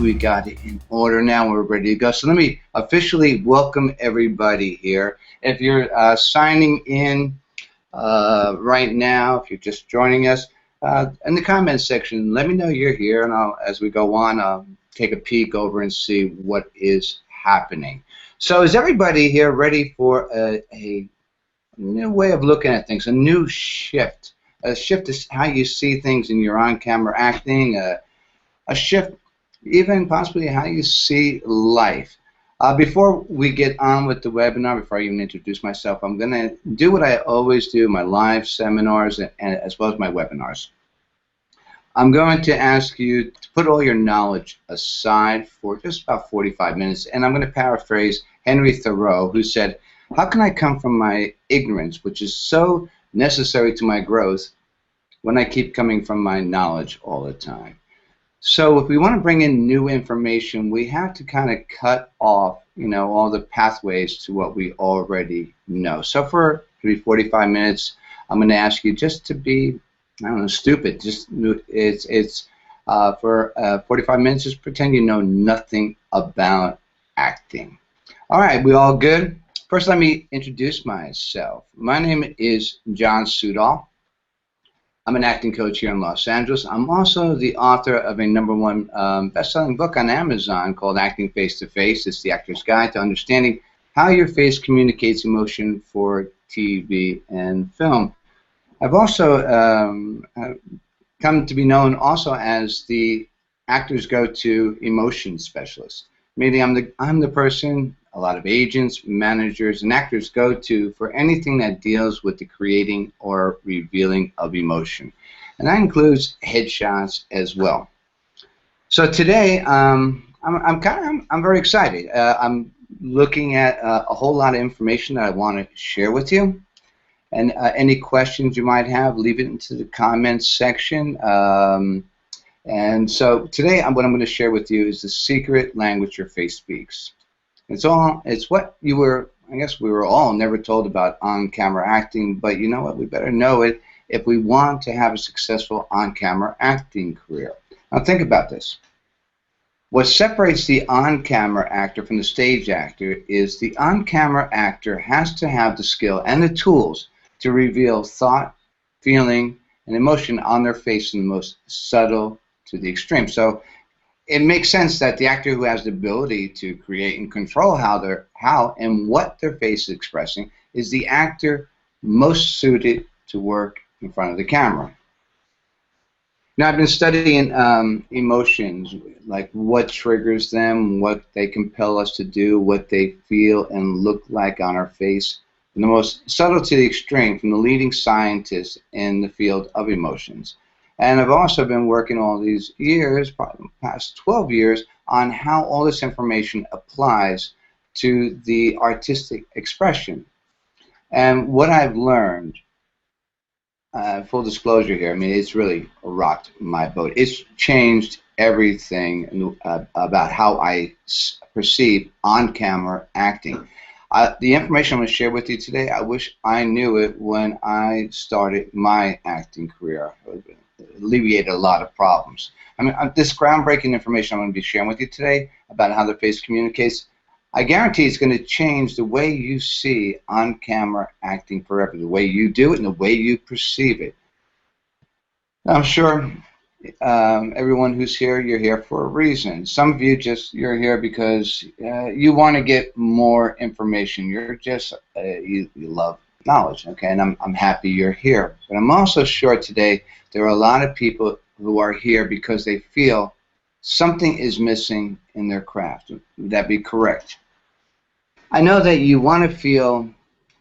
we got it in order now. We're ready to go. So let me officially welcome everybody here. If you're signing in right now, if you're just joining us, in the comments section, let me know you're here, and as we go on, I'll take a peek over and see what is happening. So is everybody here ready for a new way of looking at things, a new shift? A shift is how you see things in your on-camera acting, a shift even possibly how you see life. Before we get on with the webinar, before I even introduce myself, I'm going to do what I always do, my live seminars and as well as my webinars. I'm going to ask you to put all your knowledge aside for just about 45 minutes, and I'm going to paraphrase Henry Thoreau, who said, "How can I come from my ignorance, which is so necessary to my growth, when I keep coming from my knowledge all the time?" So if we want to bring in new information, we have to kind of cut off, all the pathways to what we already know. So for 45 minutes, I'm going to ask you just to be, I don't know, stupid. Just for 45 minutes, just pretend you know nothing about acting. All right, we all good? First, let me introduce myself. My name is John Sudol. I'm an acting coach here in Los Angeles. I'm also the author of a #1 best-selling book on Amazon called Acting Face to Face. It's the actor's guide to understanding how your face communicates emotion for TV and film. I've also come to be known also as the actor's go-to emotion specialist. Meaning I'm the person a lot of agents, managers, and actors go to for anything that deals with the creating or revealing of emotion. And that includes headshots as well. So today, I'm very excited. I'm looking at a whole lot of information that I want to share with you. And any questions you might have, leave it into the comments section. And so today, what I'm going to share with you is the secret language your face speaks. It's what you were, I guess we were all never told about on-camera acting, but you know what, we better know it if we want to have a successful on-camera acting career. Now think about this. What separates the on-camera actor from the stage actor is the on-camera actor has to have the skill and the tools to reveal thought, feeling, and emotion on their face in the most subtle to the extreme. So it makes sense that the actor who has the ability to create and control how and what their face is expressing is the actor most suited to work in front of the camera. Now, I've been studying emotions, like what triggers them, what they compel us to do, what they feel and look like on our face, from the most subtle to the extreme, from the leading scientists in the field of emotions. And I've also been working all these years, probably the past 12 years, on how all this information applies to the artistic expression. And what I've learned, full disclosure here, I mean, it's really rocked my boat. It's changed everything about how I perceive on-camera acting. The information I'm going to share with you today, I wish I knew it when I started my acting career. Alleviated a lot of problems. I mean, this groundbreaking information I'm going to be sharing with you today about how the face communicates, I guarantee it's going to change the way you see on-camera acting forever, the way you do it and the way you perceive it. Now, I'm sure everyone who's here, you're here for a reason. Some of you you're here because you want to get more information. You're just, you love knowledge, okay, and I'm happy you're here. But I'm also sure today there are a lot of people who are here because they feel something is missing in their craft. Would that be correct? I know that you want to feel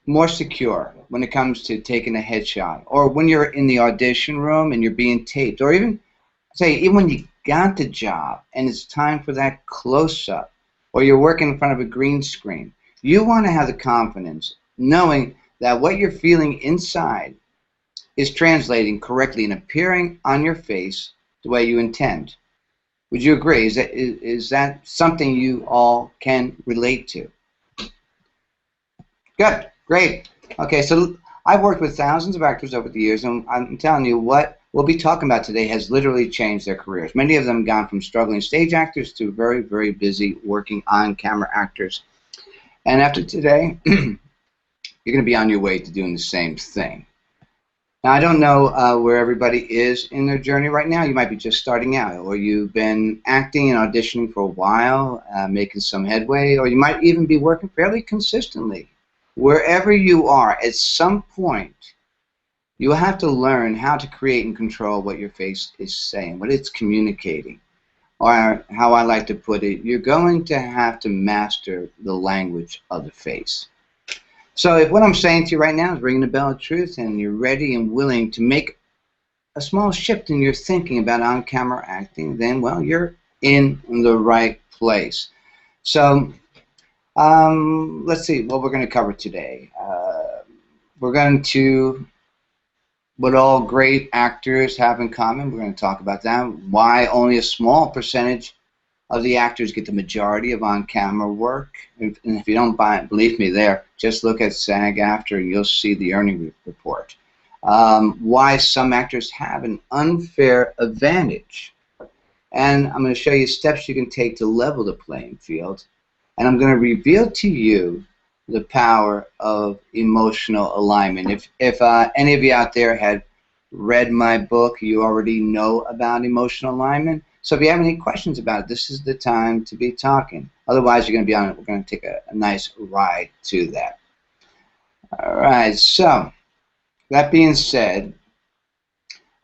more secure when it comes to taking a headshot, or when you're in the audition room and you're being taped, or even when you got the job and it's time for that close-up, or you're working in front of a green screen. You want to have the confidence knowing that what you're feeling inside is translating correctly and appearing on your face the way you intend. Would you agree? Is that something you all can relate to? Good, great. Okay, so I've worked with thousands of actors over the years, and I'm telling you what we'll be talking about today has literally changed their careers. Many of them gone from struggling stage actors to very, very busy working on-camera actors. And after today, you're going to be on your way to doing the same thing. Now, I don't know where everybody is in their journey right now. You might be just starting out, or you've been acting and auditioning for a while, making some headway, or you might even be working fairly consistently. Wherever you are, at some point, you will have to learn how to create and control what your face is saying, what it's communicating. Or how I like to put it, you're going to have to master the language of the face. So if what I'm saying to you right now is ringing the bell of truth and you're ready and willing to make a small shift in your thinking about on-camera acting, then, well, you're in the right place. So let's see what we're going to cover today. We're going to, what all great actors have in common, we're going to talk about that, why only a small percentage of the actors get the majority of on-camera work. And if you don't believe me there, just look at SAG-AFTRA and you'll see the earning report. Why some actors have an unfair advantage. And I'm going to show you steps you can take to level the playing field. And I'm going to reveal to you the power of emotional alignment. If any of you out there had read my book, you already know about emotional alignment. So if you have any questions about it, this is the time to be talking. Otherwise, you're going to be on it. We're going to take a nice ride to that. All right. So that being said,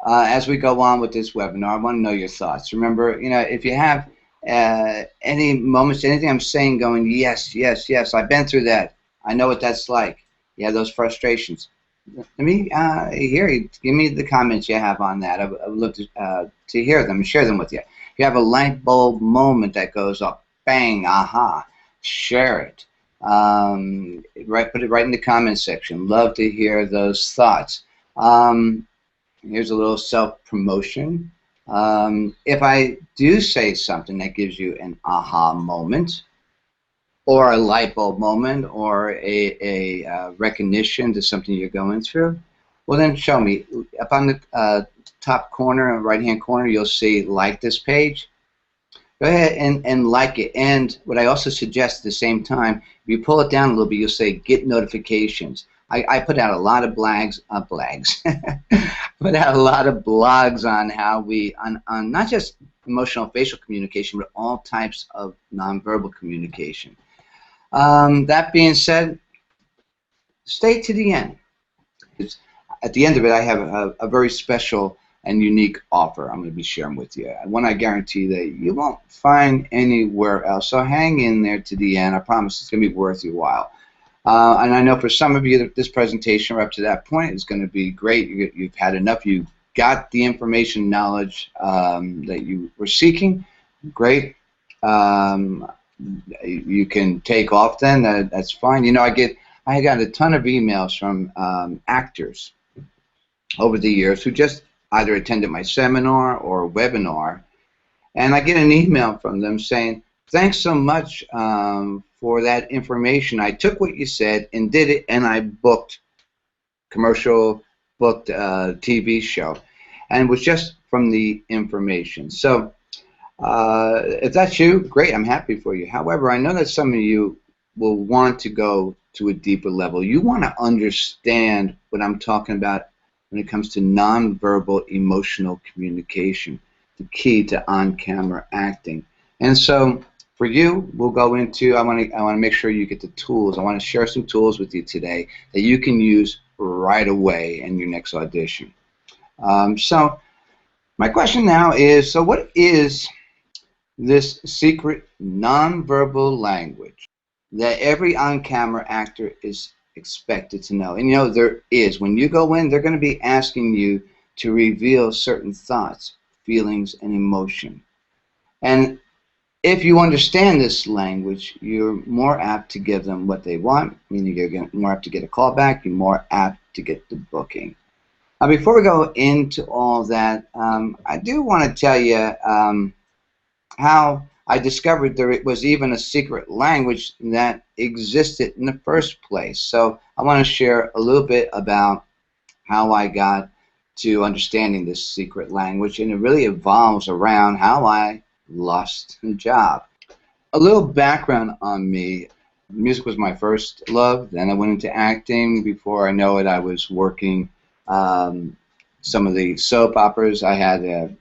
as we go on with this webinar, I want to know your thoughts. Remember, if you have any moments, anything I'm saying going, yes, yes, yes, I've been through that. I know what that's like. You have those frustrations. Let me hear you. Give me the comments you have on that. I would love to hear them and share them with you. If you have a light bulb moment that goes up, bang, aha, share it. Put it right in the comment section. Love to hear those thoughts. Here's a little self-promotion. If I do say something that gives you an aha moment, or a light bulb moment, or a recognition to something you're going through, well then show me. Up on the top corner, right-hand corner, you'll see like this page. Go ahead and like it. And what I also suggest at the same time, if you pull it down a little bit, you'll say get notifications. I put out a lot of put out a lot of blogs on how we, on not just emotional facial communication, but all types of nonverbal communication. That being said, stay to the end. At the end of it, I have a very special and unique offer I'm going to be sharing with you. One I guarantee that you won't find anywhere else. So hang in there to the end. I promise it's going to be worth your while. And I know for some of you that this presentation or up to that point is going to be great. You've had enough. You got the information, knowledge that you were seeking. Great. You can take off then. That's fine. I got a ton of emails from actors over the years who just either attended my seminar or webinar, and I get an email from them saying, thanks so much for that information. I took what you said and did it, and I booked TV show, and it was just from the information. So if that's you, great, I'm happy for you. However, I know that some of you will want to go to a deeper level. You want to understand what I'm talking about when it comes to nonverbal emotional communication, the key to on-camera acting. And so for you, we'll go into, I want to make sure you get the tools. I want to share some tools with you today that you can use right away in your next audition. So my question now is, so what is this secret nonverbal language that every on-camera actor is expected to know? And there is. When you go in, they're going to be asking you to reveal certain thoughts, feelings, and emotion. And if you understand this language, you're more apt to give them what they want, meaning you're more apt to get a call back, you're more apt to get the booking. Now, before we go into all that, I do want to tell you how I discovered there was even a secret language that existed in the first place. So I want to share a little bit about how I got to understanding this secret language, and it really evolves around how I lost a job. A little background on me. Music was my first love. Then I went into acting. Before I know it, I was working some of the soap operas. I had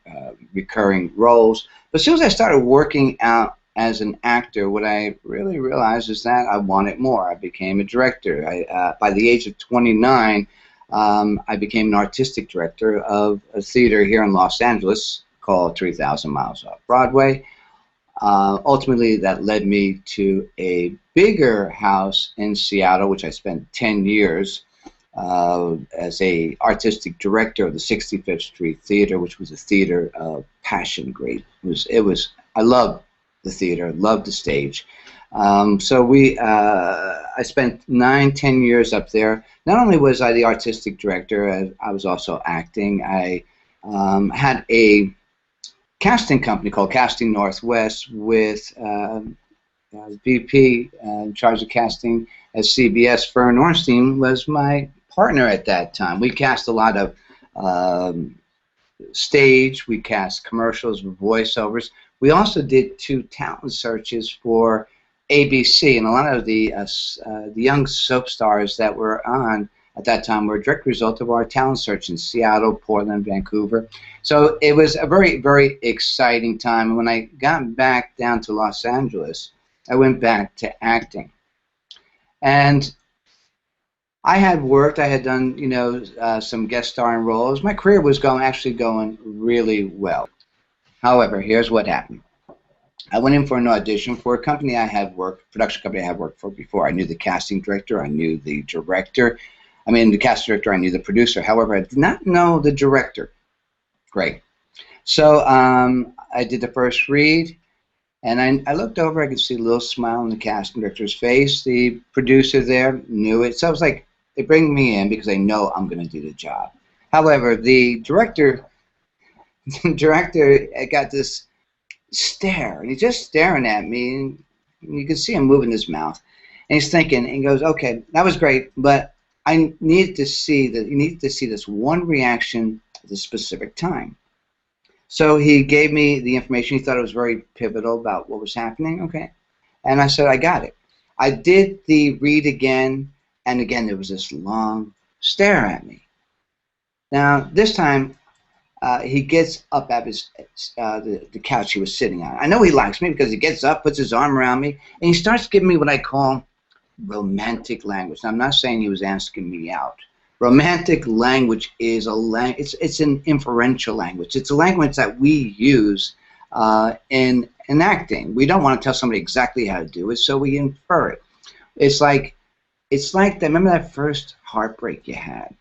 recurring roles. But as soon as I started working out as an actor, what I really realized is that I wanted more. I became a director. By the age of 29, I became an artistic director of a theater here in Los Angeles called 3,000 Miles Off Broadway. Ultimately, that led me to a bigger house in Seattle, which I spent 10 years as a artistic director of the 65th Street Theater, which was a theater of passion. Great. I loved the theater, loved the stage. I spent 9, 10 years up there. Not only was I the artistic director, I was also acting. I had a casting company called Casting Northwest with VP in charge of casting at CBS. Fern Ornstein was my partner at that time. We cast a lot of stage, we cast commercials with voiceovers. We also did 2 talent searches for ABC, and a lot of the young soap stars that were on at that time were a direct result of our talent search in Seattle, Portland, Vancouver. So it was a very, very exciting time. And when I got back down to Los Angeles, I went back to acting. And I had worked, I had done, some guest starring roles. My career was actually going really well. However, here's what happened. I went in for an audition for a company production company I had worked for before. I knew the casting director, I knew the director. The casting director, I knew the producer. However, I did not know the director. Great. So I did the first read, and I looked over, I could see a little smile on the casting director's face. The producer there knew it. So I was like, they bring me in because they know I'm going to do the job. However, the director got this stare, and he's just staring at me, and you can see him moving his mouth, and he's thinking, and he goes, okay, that was great, but I need to see that. You need to see this one reaction at a specific time. So he gave me the information. He thought it was very pivotal about what was happening. Okay, and I said, I got it. I did the read again, and again there was this long stare at me. Now this time, he gets up at the couch he was sitting on. I know he likes me because he gets up, puts his arm around me, and he starts giving me what I call romantic language. Now, I'm not saying he was asking me out. Romantic language is it's an inferential language. It's a language that we use in acting. We don't want to tell somebody exactly how to do it, so we infer it. It's like that. Remember that first heartbreak you had?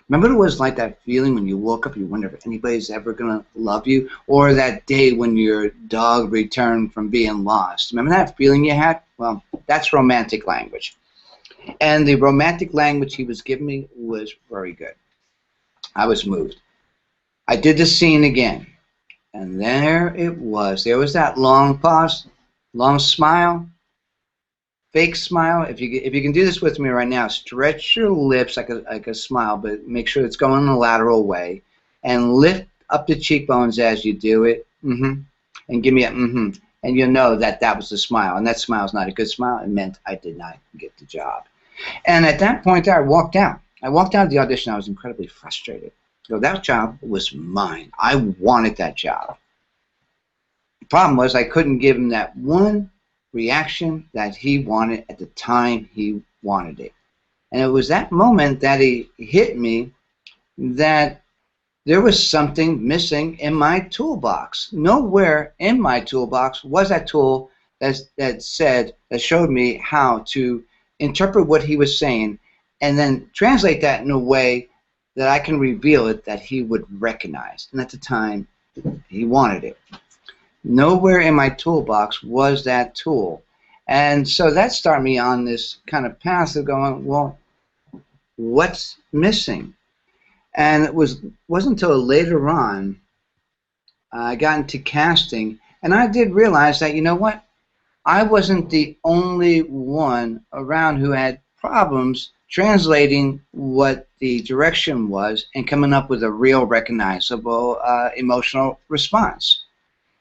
Remember what it was like, that feeling when you woke up, you wonder if anybody's ever going to love you? Or that day when your dog returned from being lost. Remember that feeling you had? Well, that's romantic language. And the romantic language he was giving me was very good. I was moved. I did the scene again. And there it was. There was that long pause, long smile. Fake smile. If you can do this with me right now, stretch your lips like a smile, but make sure it's going in a lateral way, and lift up the cheekbones as you do it. And give me a and you'll know that that was the smile. And that smile is not a good smile. It meant I did not get the job. And at that point, I walked out. I walked out of the audition. I was incredibly frustrated. So that job was mine. I wanted that job. The problem was I couldn't give him that one reaction that he wanted at the time he wanted it. And it was that moment that he hit me that there was something missing in my toolbox. Nowhere in my toolbox was that tool that showed me how to interpret what he was saying and then translate that in a way that I can reveal it that he would recognize. And at the time, he wanted it. Nowhere in my toolbox was that tool. And so that started me on this kind of path of going, well, what's missing? And it wasn't until later on I got into casting, and I did realize that, you know what? I wasn't the only one around who had problems translating what the direction was and coming up with a real recognizable emotional response.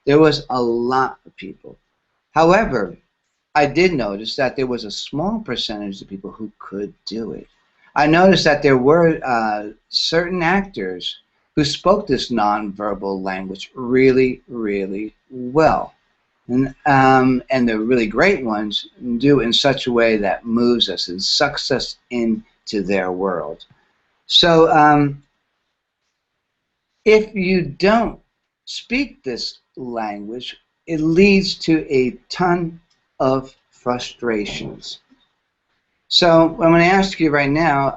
There was a lot of people. However, I did notice that there was a small percentage of people who could do it. I noticed that there were certain actors who spoke this nonverbal language really, really well. And the really great ones do in such a way that moves us and sucks us into their world. So if you don't speak this language, it leads to a ton of frustrations. So I'm going to ask you right now,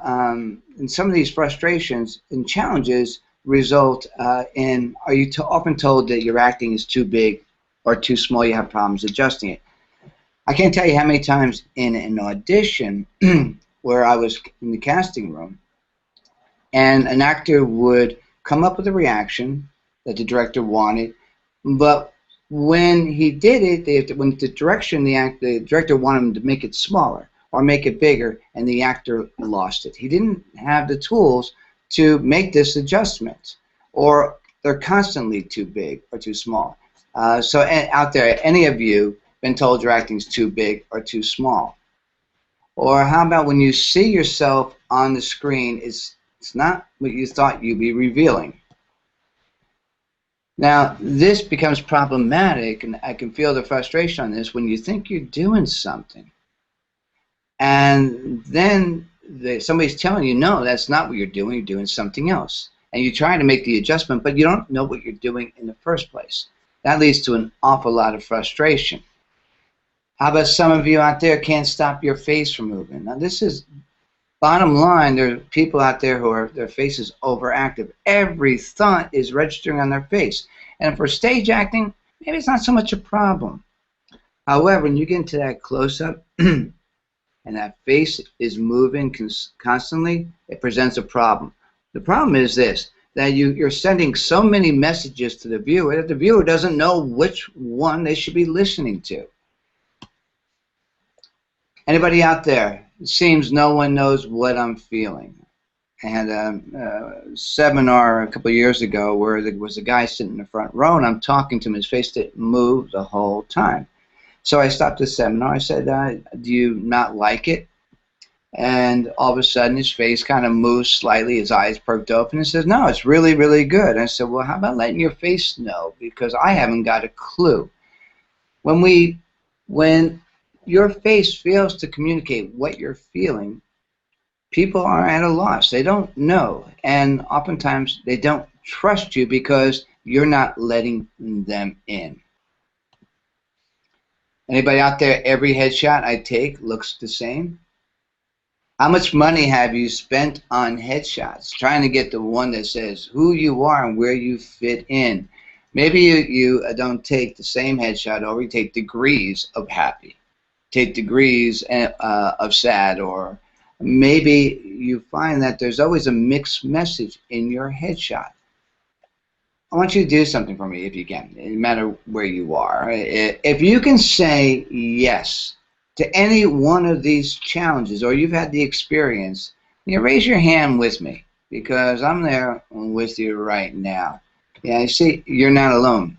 and some of these frustrations and challenges result in, are you often told that your acting is too big or too small, you have problems adjusting it? I can't tell you how many times in an audition where I was in the casting room and an actor would come up with a reaction that the director wanted, but when he did it, when the director wanted him to make it smaller or make it bigger, and the actor lost it. He didn't have the tools to make this adjustment, or they're constantly too big or too small. So out there, any of you been told your acting's too big or too small? Or how about when you see yourself on the screen, it's not what you thought you'd be revealing? Now, this becomes problematic, and I can feel the frustration on this when you think you're doing something, and then somebody's telling you, no, that's not what you're doing something else. And you try to make the adjustment, but you don't know what you're doing in the first place. That leads to an awful lot of frustration. How about some of you out there can't stop your face from moving? Now, this is bottom line. There are people out there who are, their face is overactive. Every thought is registering on their face. And for stage acting, maybe it's not so much a problem. However, when you get into that close-up and that face is moving constantly, it presents a problem. The problem is this, that you're sending so many messages to the viewer that the viewer doesn't know which one they should be listening to. Anybody out there? It seems no one knows what I'm feeling. I had a seminar a couple of years ago where there was a guy sitting in the front row, and I'm talking to him. His face didn't move the whole time. So I stopped the seminar. I said, do you not like it? And all of a sudden, his face kind of moves slightly. His eyes perked open. And says, no, it's really, really good. And I said, well, how about letting your face know? Because I haven't got a clue. When your face fails to communicate what you're feeling, people are at a loss. They don't know. And oftentimes, they don't trust you because you're not letting them in. Anybody out there, every headshot I take looks the same? How much money have you spent on headshots trying to get the one that says who you are and where you fit in? Maybe you don't take the same headshot over, you take degrees of happy, take degrees of sad, or maybe you find that there's always a mixed message in your headshot. I want you to do something for me if you can, no matter where you are. If you can say yes to any one of these challenges, or you've had the experience, raise your hand with me, because I'm there with you right now. Yeah, you see, you're not alone.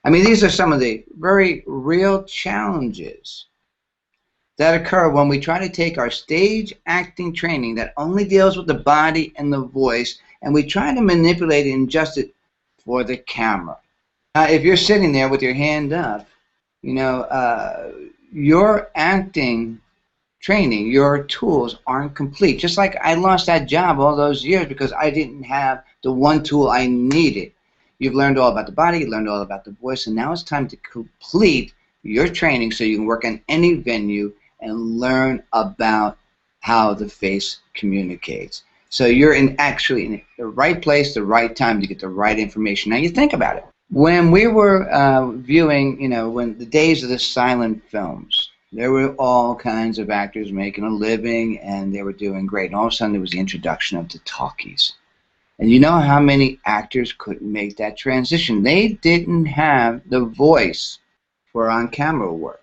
I mean, these are some of the very real challenges that occur when we try to take our stage acting training that only deals with the body and the voice, and we try to manipulate it and adjust it for the camera. If you're sitting there with your hand up, your acting training, your tools aren't complete. Just like I lost that job all those years because I didn't have the one tool I needed. You've learned all about the body, you learned all about the voice, and now it's time to complete your training so you can work in any venue and learn about how the face communicates. So you're actually in the right place, the right time to get the right information. Now you think about it. When we were viewing, when the days of the silent films, there were all kinds of actors making a living, and they were doing great. And all of a sudden, there was the introduction of the talkies. And you know how many actors couldn't make that transition? They didn't have the voice for on-camera work.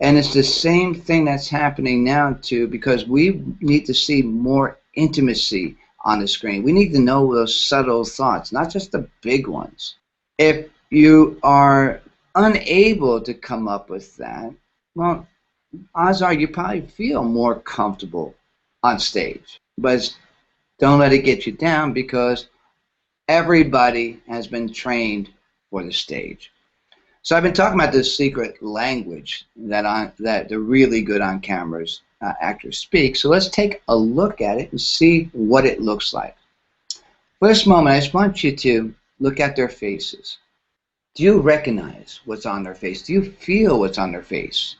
And it's the same thing that's happening now too, because we need to see more intimacy on the screen. We need to know those subtle thoughts, not just the big ones. If you are unable to come up with that, well, odds are you probably feel more comfortable on stage. But don't let it get you down, because everybody has been trained for the stage. So I've been talking about this secret language that the really good on cameras actors speak. So let's take a look at it and see what it looks like. For this moment, I just want you to look at their faces. Do you recognize what's on their face? Do you feel what's on their face?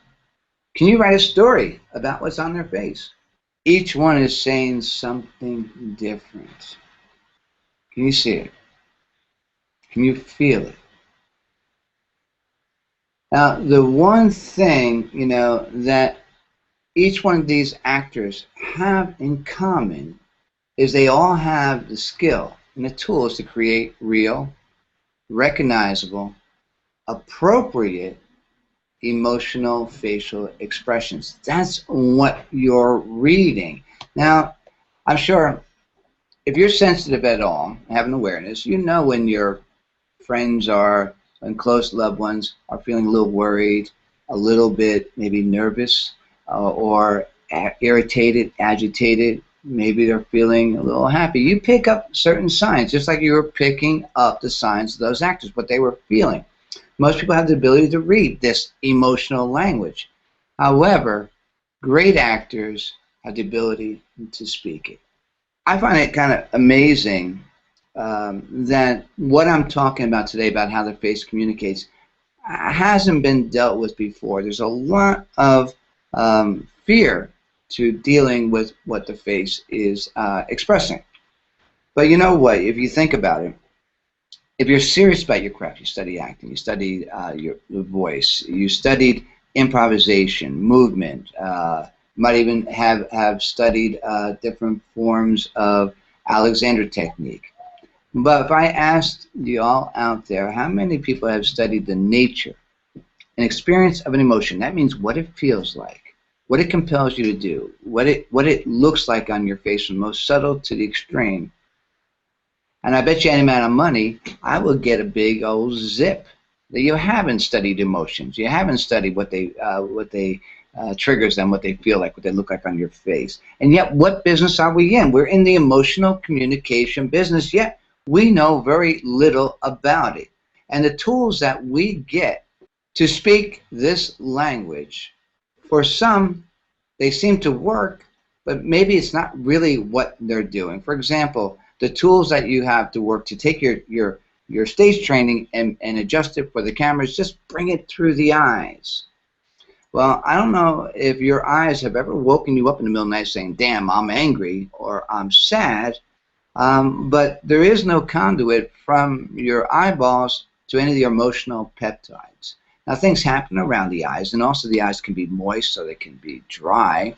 Can you write a story about what's on their face? Each one is saying something different. Can you see it? Can you feel it? Now, the one thing, that each one of these actors have in common is they all have the skill and the tools to create real, recognizable, appropriate emotional facial expressions. That's what you're reading. Now, I'm sure if you're sensitive at all, have an awareness, you know when your friends are and close loved ones are feeling a little worried, a little bit maybe nervous, or irritated, agitated. Maybe they're feeling a little happy. You pick up certain signs, just like you were picking up the signs of those actors, what they were feeling. Most people have the ability to read this emotional language. However, great actors have the ability to speak it. I find it kind of amazing that what I'm talking about today, about how the face communicates, hasn't been dealt with before. There's a lot of fear to dealing with what the face is expressing. But you know what? If you think about it, if you're serious about your craft, you study acting, you study your voice, you studied improvisation, movement, might even have studied different forms of Alexander technique. But if I asked you all out there, how many people have studied the nature and experience of an emotion? That means what it feels like, what it compels you to do, what it looks like on your face, from most subtle to the extreme. And I bet you any amount of money, I will get a big old zip that you haven't studied emotions. You haven't studied what they triggers them, what they feel like, what they look like on your face. And yet, what business are we in? We're in the emotional communication business, yet we know very little about it. And the tools that we get to speak this language, for some, they seem to work, but maybe it's not really what they're doing. For example, the tools that you have to work to take your stage training and adjust it for the cameras, just bring it through the eyes. Well, I don't know if your eyes have ever woken you up in the middle of the night saying, damn, I'm angry or I'm sad, but there is no conduit from your eyeballs to any of the emotional peptides. Now, things happen around the eyes, and also the eyes can be moist, so they can be dry,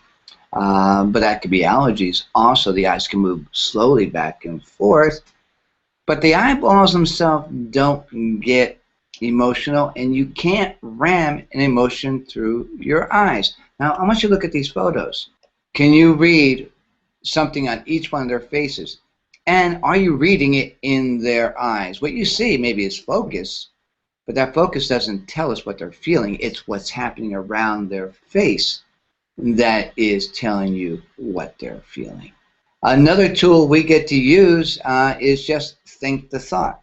but that could be allergies. Also, the eyes can move slowly back and forth, but the eyeballs themselves don't get emotional, and you can't ram an emotion through your eyes. Now, I want you to look at these photos. Can you read something on each one of their faces? And are you reading it in their eyes? What you see maybe is focus, but that focus doesn't tell us what they're feeling. It's what's happening around their face that is telling you what they're feeling. Another tool we get to use is just think the thought.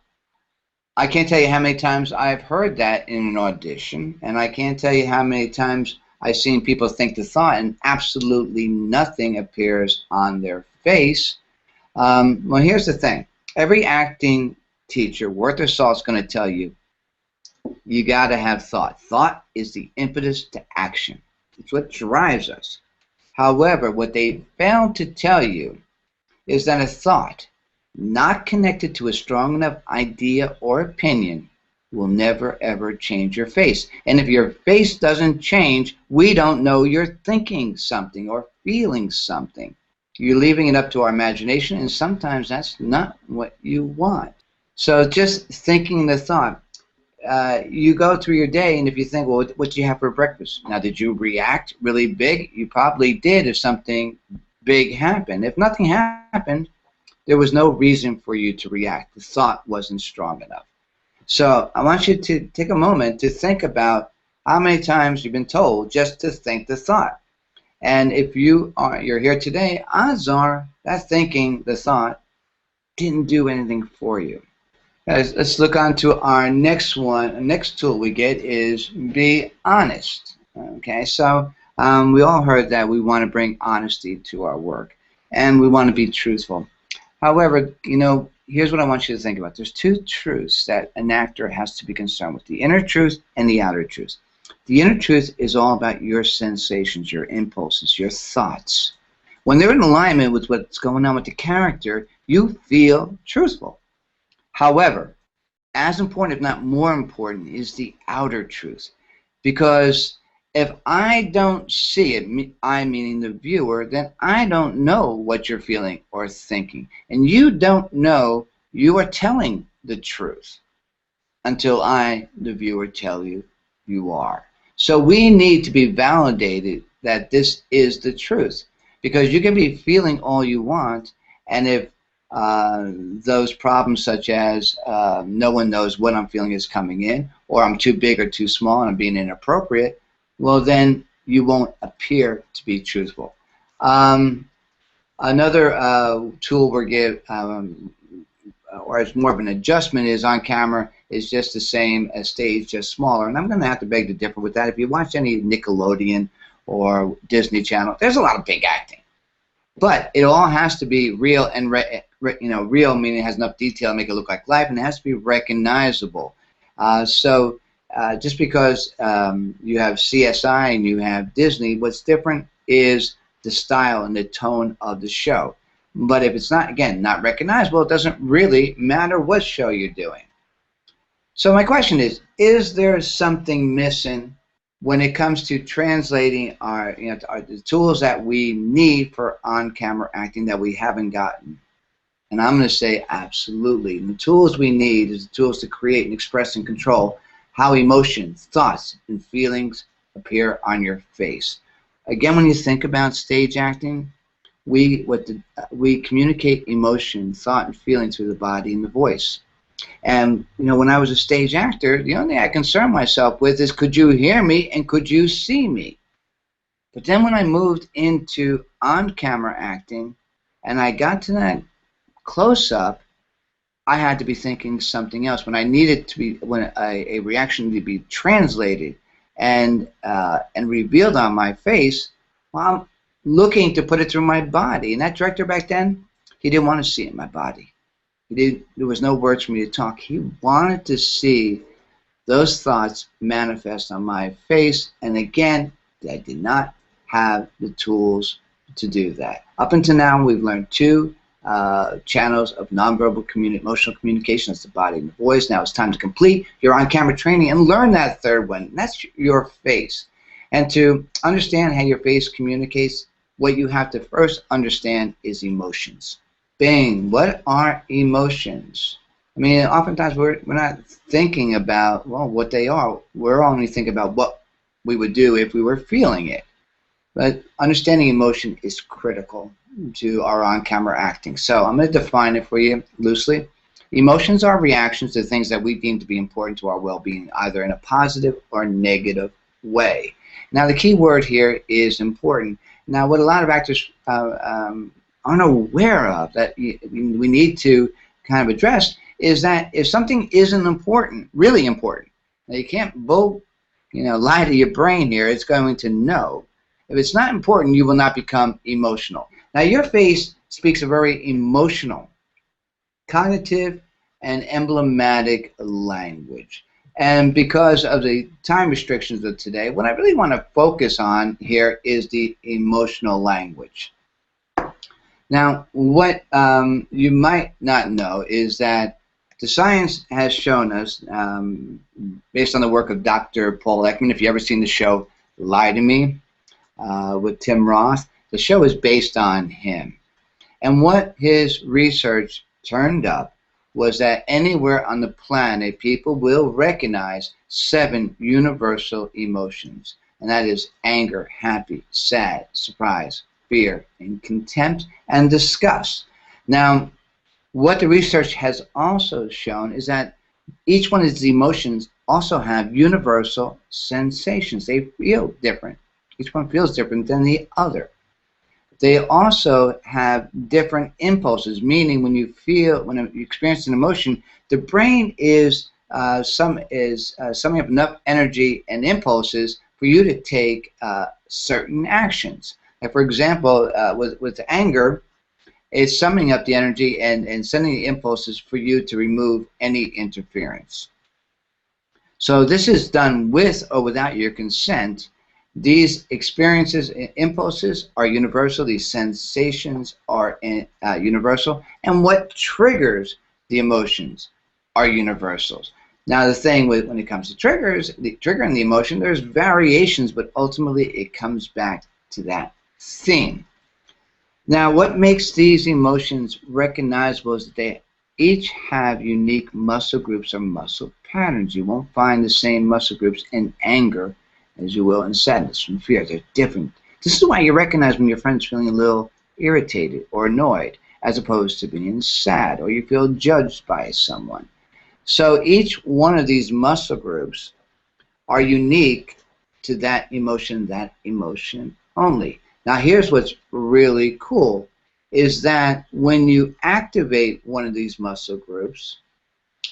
I can't tell you how many times I've heard that in an audition, and I can't tell you how many times I've seen people think the thought and absolutely nothing appears on their face. Well, here's the thing. Every acting teacher worth their salt is going to tell you, you got to have thought. Thought is the impetus to action. It's what drives us. However, what they failed to tell you is that a thought not connected to a strong enough idea or opinion will never ever change your face. And if your face doesn't change, we don't know you're thinking something or feeling something. You're leaving it up to our imagination, and sometimes that's not what you want. So just thinking the thought. you go through your day, and if you think, well, what did you have for breakfast? Now, did you react really big? You probably did if something big happened. If nothing happened, there was no reason for you to react. The thought wasn't strong enough. So I want you to take a moment to think about how many times you've been told just to think the thought. And if you're here today, odds are that thinking the thought didn't do anything for you. Guys, let's look on to our next one. The next tool we get is be honest. Okay, so we all heard that we want to bring honesty to our work, and we want to be truthful. However, here's what I want you to think about. There's two truths that an actor has to be concerned with: the inner truth and the outer truth. The inner truth is all about your sensations, your impulses, your thoughts. When they're in alignment with what's going on with the character, you feel truthful. However, as important, if not more important, is the outer truth. Because if I don't see it, I meaning the viewer, then I don't know what you're feeling or thinking. And you don't know you are telling the truth until I, the viewer, tell you you are. So we need to be validated that this is the truth. Because you can be feeling all you want, and if those problems such as no one knows what I'm feeling is coming in, or I'm too big or too small and I'm being inappropriate, well, then you won't appear to be truthful. Another tool we're given, or it's more of an adjustment, is on camera is just the same as stage, just smaller. And I'm going to have to beg to differ with that. If you watch any Nickelodeon or Disney Channel, there's a lot of big acting. But it all has to be real, and real meaning it has enough detail to make it look like life, and it has to be recognizable. So just because you have CSI and you have Disney, what's different is the style and the tone of the show. But if it's not, again, not recognizable, it doesn't really matter what show you're doing. So my question is there something missing when it comes to translating the tools that we need for on-camera acting that we haven't gotten? And I'm going to say absolutely. And the tools we need is the tools to create and express and control how emotions, thoughts, and feelings appear on your face. Again, when you think about stage acting, we communicate emotion, thought, and feeling through the body and the voice. And when I was a stage actor, the only thing I concerned myself with is, could you hear me and could you see me? But then when I moved into on-camera acting and I got to that close-up, I had to be thinking something else. When I needed to be, when a reaction needed to be translated and revealed on my face, well, I'm looking to put it through my body. And that director back then, he didn't want to see it in my body. There was no words for me to talk. He wanted to see those thoughts manifest on my face, and again, I did not have the tools to do that. Up until now, we've learned two channels of nonverbal emotional communication. That's the body and the voice. Now it's time to complete your on-camera training and learn that third one. That's your face. And to understand how your face communicates, what you have to first understand is emotions. Bing, what are emotions? I mean, oftentimes we're not thinking about, well, what they are. We're only thinking about what we would do if we were feeling it. But understanding emotion is critical to our on-camera acting. So I'm going to define it for you loosely. Emotions are reactions to things that we deem to be important to our well-being, either in a positive or negative way. Now, the key word here is important. Now, what a lot of actors aren't aware of that we need to kind of address is that if something isn't important, really important, now you can't lie to your brain here, it's going to know. If it's not important, you will not become emotional. Now, your face speaks a very emotional, cognitive, and emblematic language. And because of the time restrictions of today, what I really want to focus on here is the emotional language. Now, what you might not know is that the science has shown us, based on the work of Dr. Paul Ekman, if you've ever seen the show Lie to Me with Tim Roth, the show is based on him. And what his research turned up was that anywhere on the planet, people will recognize 7 universal emotions. And that is anger, happy, sad, surprise, fear, and contempt, and disgust. Now, what the research has also shown is that each one of these emotions also have universal sensations. They feel different. Each one feels different than the other. They also have different impulses, meaning when you experience an emotion, the brain is summing up enough energy and impulses for you to take certain actions. Like for example, with anger, it's summing up the energy and sending the impulses for you to remove any interference. So this is done with or without your consent. These experiences and impulses are universal. These sensations are universal. And what triggers the emotions are universals. Now the thing when it comes to triggers, triggering the emotion, there's variations, but ultimately it comes back to that theme. Now what makes these emotions recognizable is that they each have unique muscle groups or muscle patterns. You won't find the same muscle groups in anger as you will in sadness and fear. They're different. This is why you recognize when your friend's feeling a little irritated or annoyed, as opposed to being sad or you feel judged by someone. So each one of these muscle groups are unique to that emotion only. Now here's what's really cool, is that when you activate one of these muscle groups,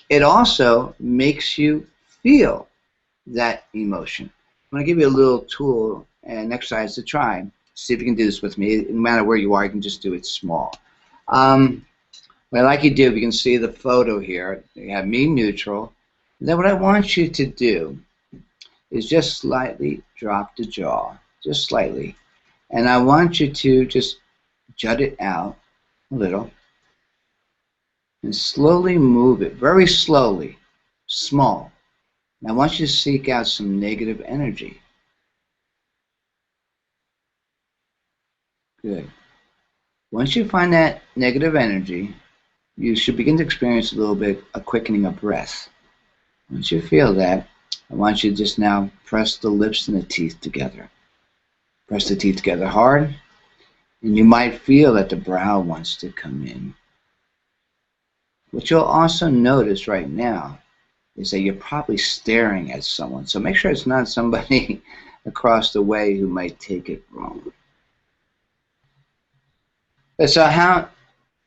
it also makes you feel that emotion. I'm going to give you a little tool and exercise to try. See if you can do this with me. No matter where you are, you can just do it small. What I'd like you to do, if you can see the photo here, you have me neutral. And then what I want you to do is just slightly drop the jaw, just slightly. And I want you to just jut it out a little and slowly move it, very slowly, small. And I want you to seek out some negative energy. Good. Once you find that negative energy, you should begin to experience a little bit a quickening of breath. Once you feel that, I want you to just now press the lips and the teeth together. Press the teeth together hard, and you might feel that the brow wants to come in. What you'll also notice right now is that you're probably staring at someone. So make sure it's not somebody across the way who might take it wrong. So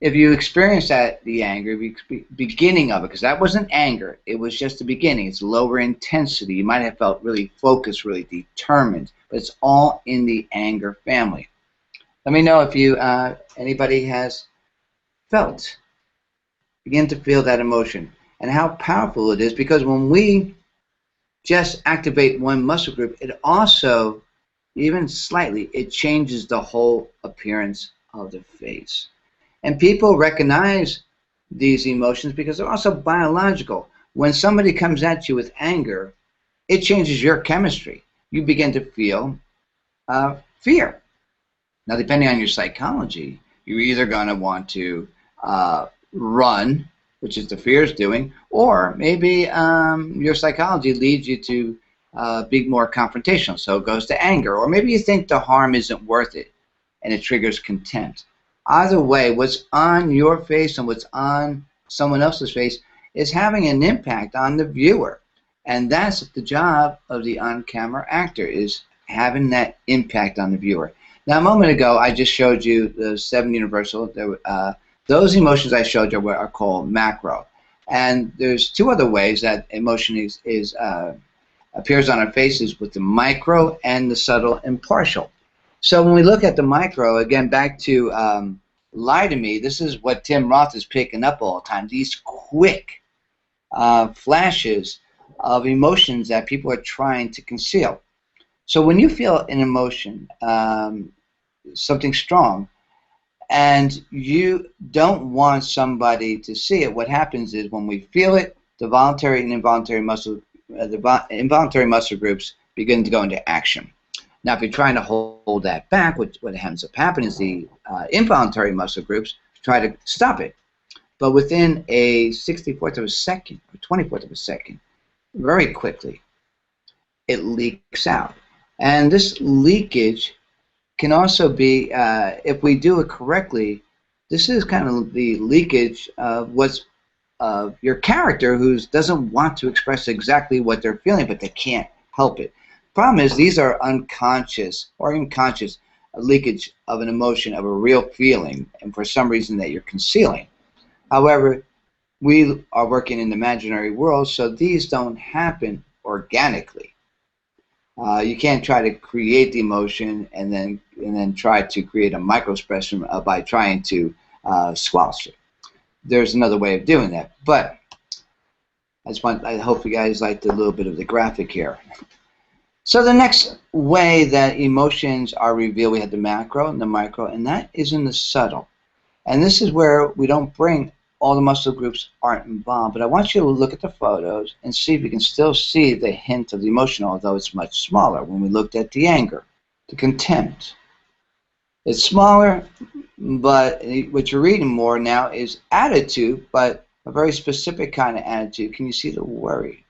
if you experience the anger, the beginning of it, because that wasn't anger, it was just the beginning. It's lower intensity. You might have felt really focused, really determined, but it's all in the anger family. Let me know if anybody has begin to feel that emotion and how powerful it is, because when we just activate one muscle group, it also, even slightly, it changes the whole appearance of the face. And people recognize these emotions because they're also biological. When somebody comes at you with anger, it changes your chemistry. You begin to feel fear. Now, depending on your psychology, you're either going to want to run, which is the fear is doing, or maybe your psychology leads you to be more confrontational, so it goes to anger, or maybe you think the harm isn't worth it, and it triggers contempt. Either way, what's on your face and what's on someone else's face is having an impact on the viewer, and that's the job of the on-camera actor, is having that impact on the viewer. Now, a moment ago, I just showed you the 7 universal. Those emotions I showed you are called macro. And there's 2 other ways that emotion appears on our faces, with the micro and the subtle and partial. So when we look at the micro, again, back to Lie to Me, this is what Tim Roth is picking up all the time, these quick flashes of emotions that people are trying to conceal. So when you feel an emotion, something strong, and you don't want somebody to see it, what happens is when we feel it, the voluntary and involuntary muscle groups begin to go into action. Now, if you're trying to hold that back, what ends up happening is the involuntary muscle groups try to stop it. but within a 64th of a second or 24th of a second, very quickly, it leaks out. And this leakage can also be, if we do it correctly, this is kind of the leakage of what's of your character who doesn't want to express exactly what they're feeling, but they can't help it. Problem is, these are unconscious or unconscious leakage of an emotion, of a real feeling, and for some reason that you're concealing. However, we are working in the imaginary world, so these don't happen organically. You can't try to create the emotion and then try to create a microexpression by trying to squelch it. There's another way of doing that, but I hope you guys liked a little bit of the graphic here. So the next way that emotions are revealed, we have the macro and the micro, and that is in the subtle. And this is where we don't bring all the muscle groups aren't involved, but I want you to look at the photos and see if you can still see the hint of the emotion, although it's much smaller. When we looked at the anger, the contempt, it's smaller, but what you're reading more now is attitude, but a very specific kind of attitude. Can you see the worry?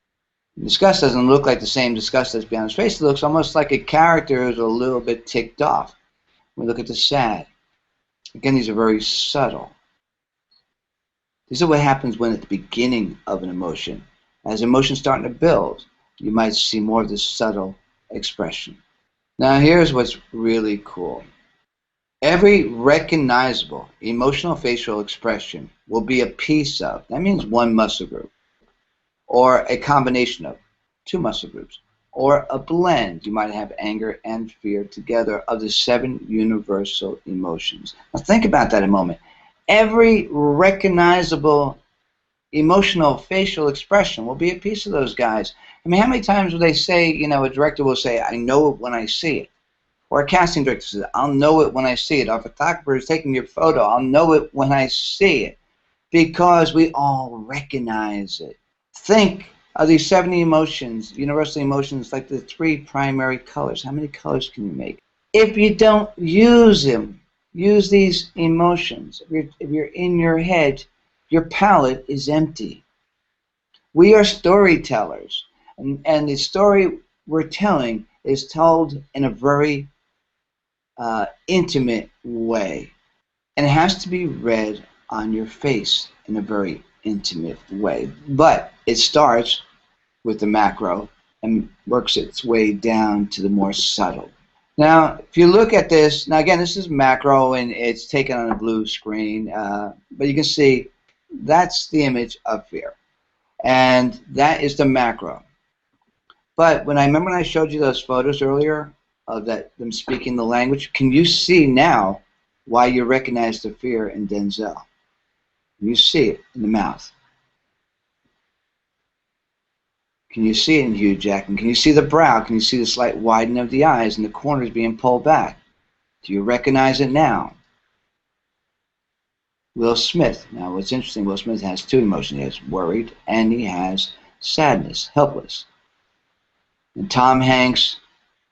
Disgust doesn't look like the same disgust that's behind his face. It looks almost like a character who's a little bit ticked off. We look at the sad. Again, these are very subtle. These are what happens when at the beginning of an emotion. As emotion's starting to build, you might see more of this subtle expression. Now here's what's really cool. Every recognizable emotional facial expression will be a piece of, that means one muscle group, or a combination of two muscle groups, or a blend. You might have anger and fear together of the 7 universal emotions. Now think about that a moment. Every recognizable emotional facial expression will be a piece of those guys. I mean, how many times will they say, you know, a director will say, I know it when I see it. Or a casting director says, I'll know it when I see it. Our photographer is taking your photo, I'll know it when I see it. Because we all recognize it. Think of these 70 emotions, universal emotions, like the 3 primary colors. How many colors can you make? If you don't use them, use these emotions. If you're in your head, your palette is empty. We are storytellers, and the story we're telling is told in a very intimate way, and it has to be read on your face in a very intimate way. But it starts with the macro and works its way down to the more subtle. Now, if you look at this, now again, this is macro and it's taken on a blue screen, but you can see that's the image of fear. And that is the macro. But when I showed you those photos earlier of them speaking the language, can you see now why you recognize the fear in Denzel? You see it in the mouth. Can you see it in Hugh Jackman? Can you see the brow? Can you see the slight widening of the eyes and the corners being pulled back? Do you recognize it now? Will Smith. Now what's interesting, Will Smith has 2 emotions. He has worried and he has sadness, helpless. And Tom Hanks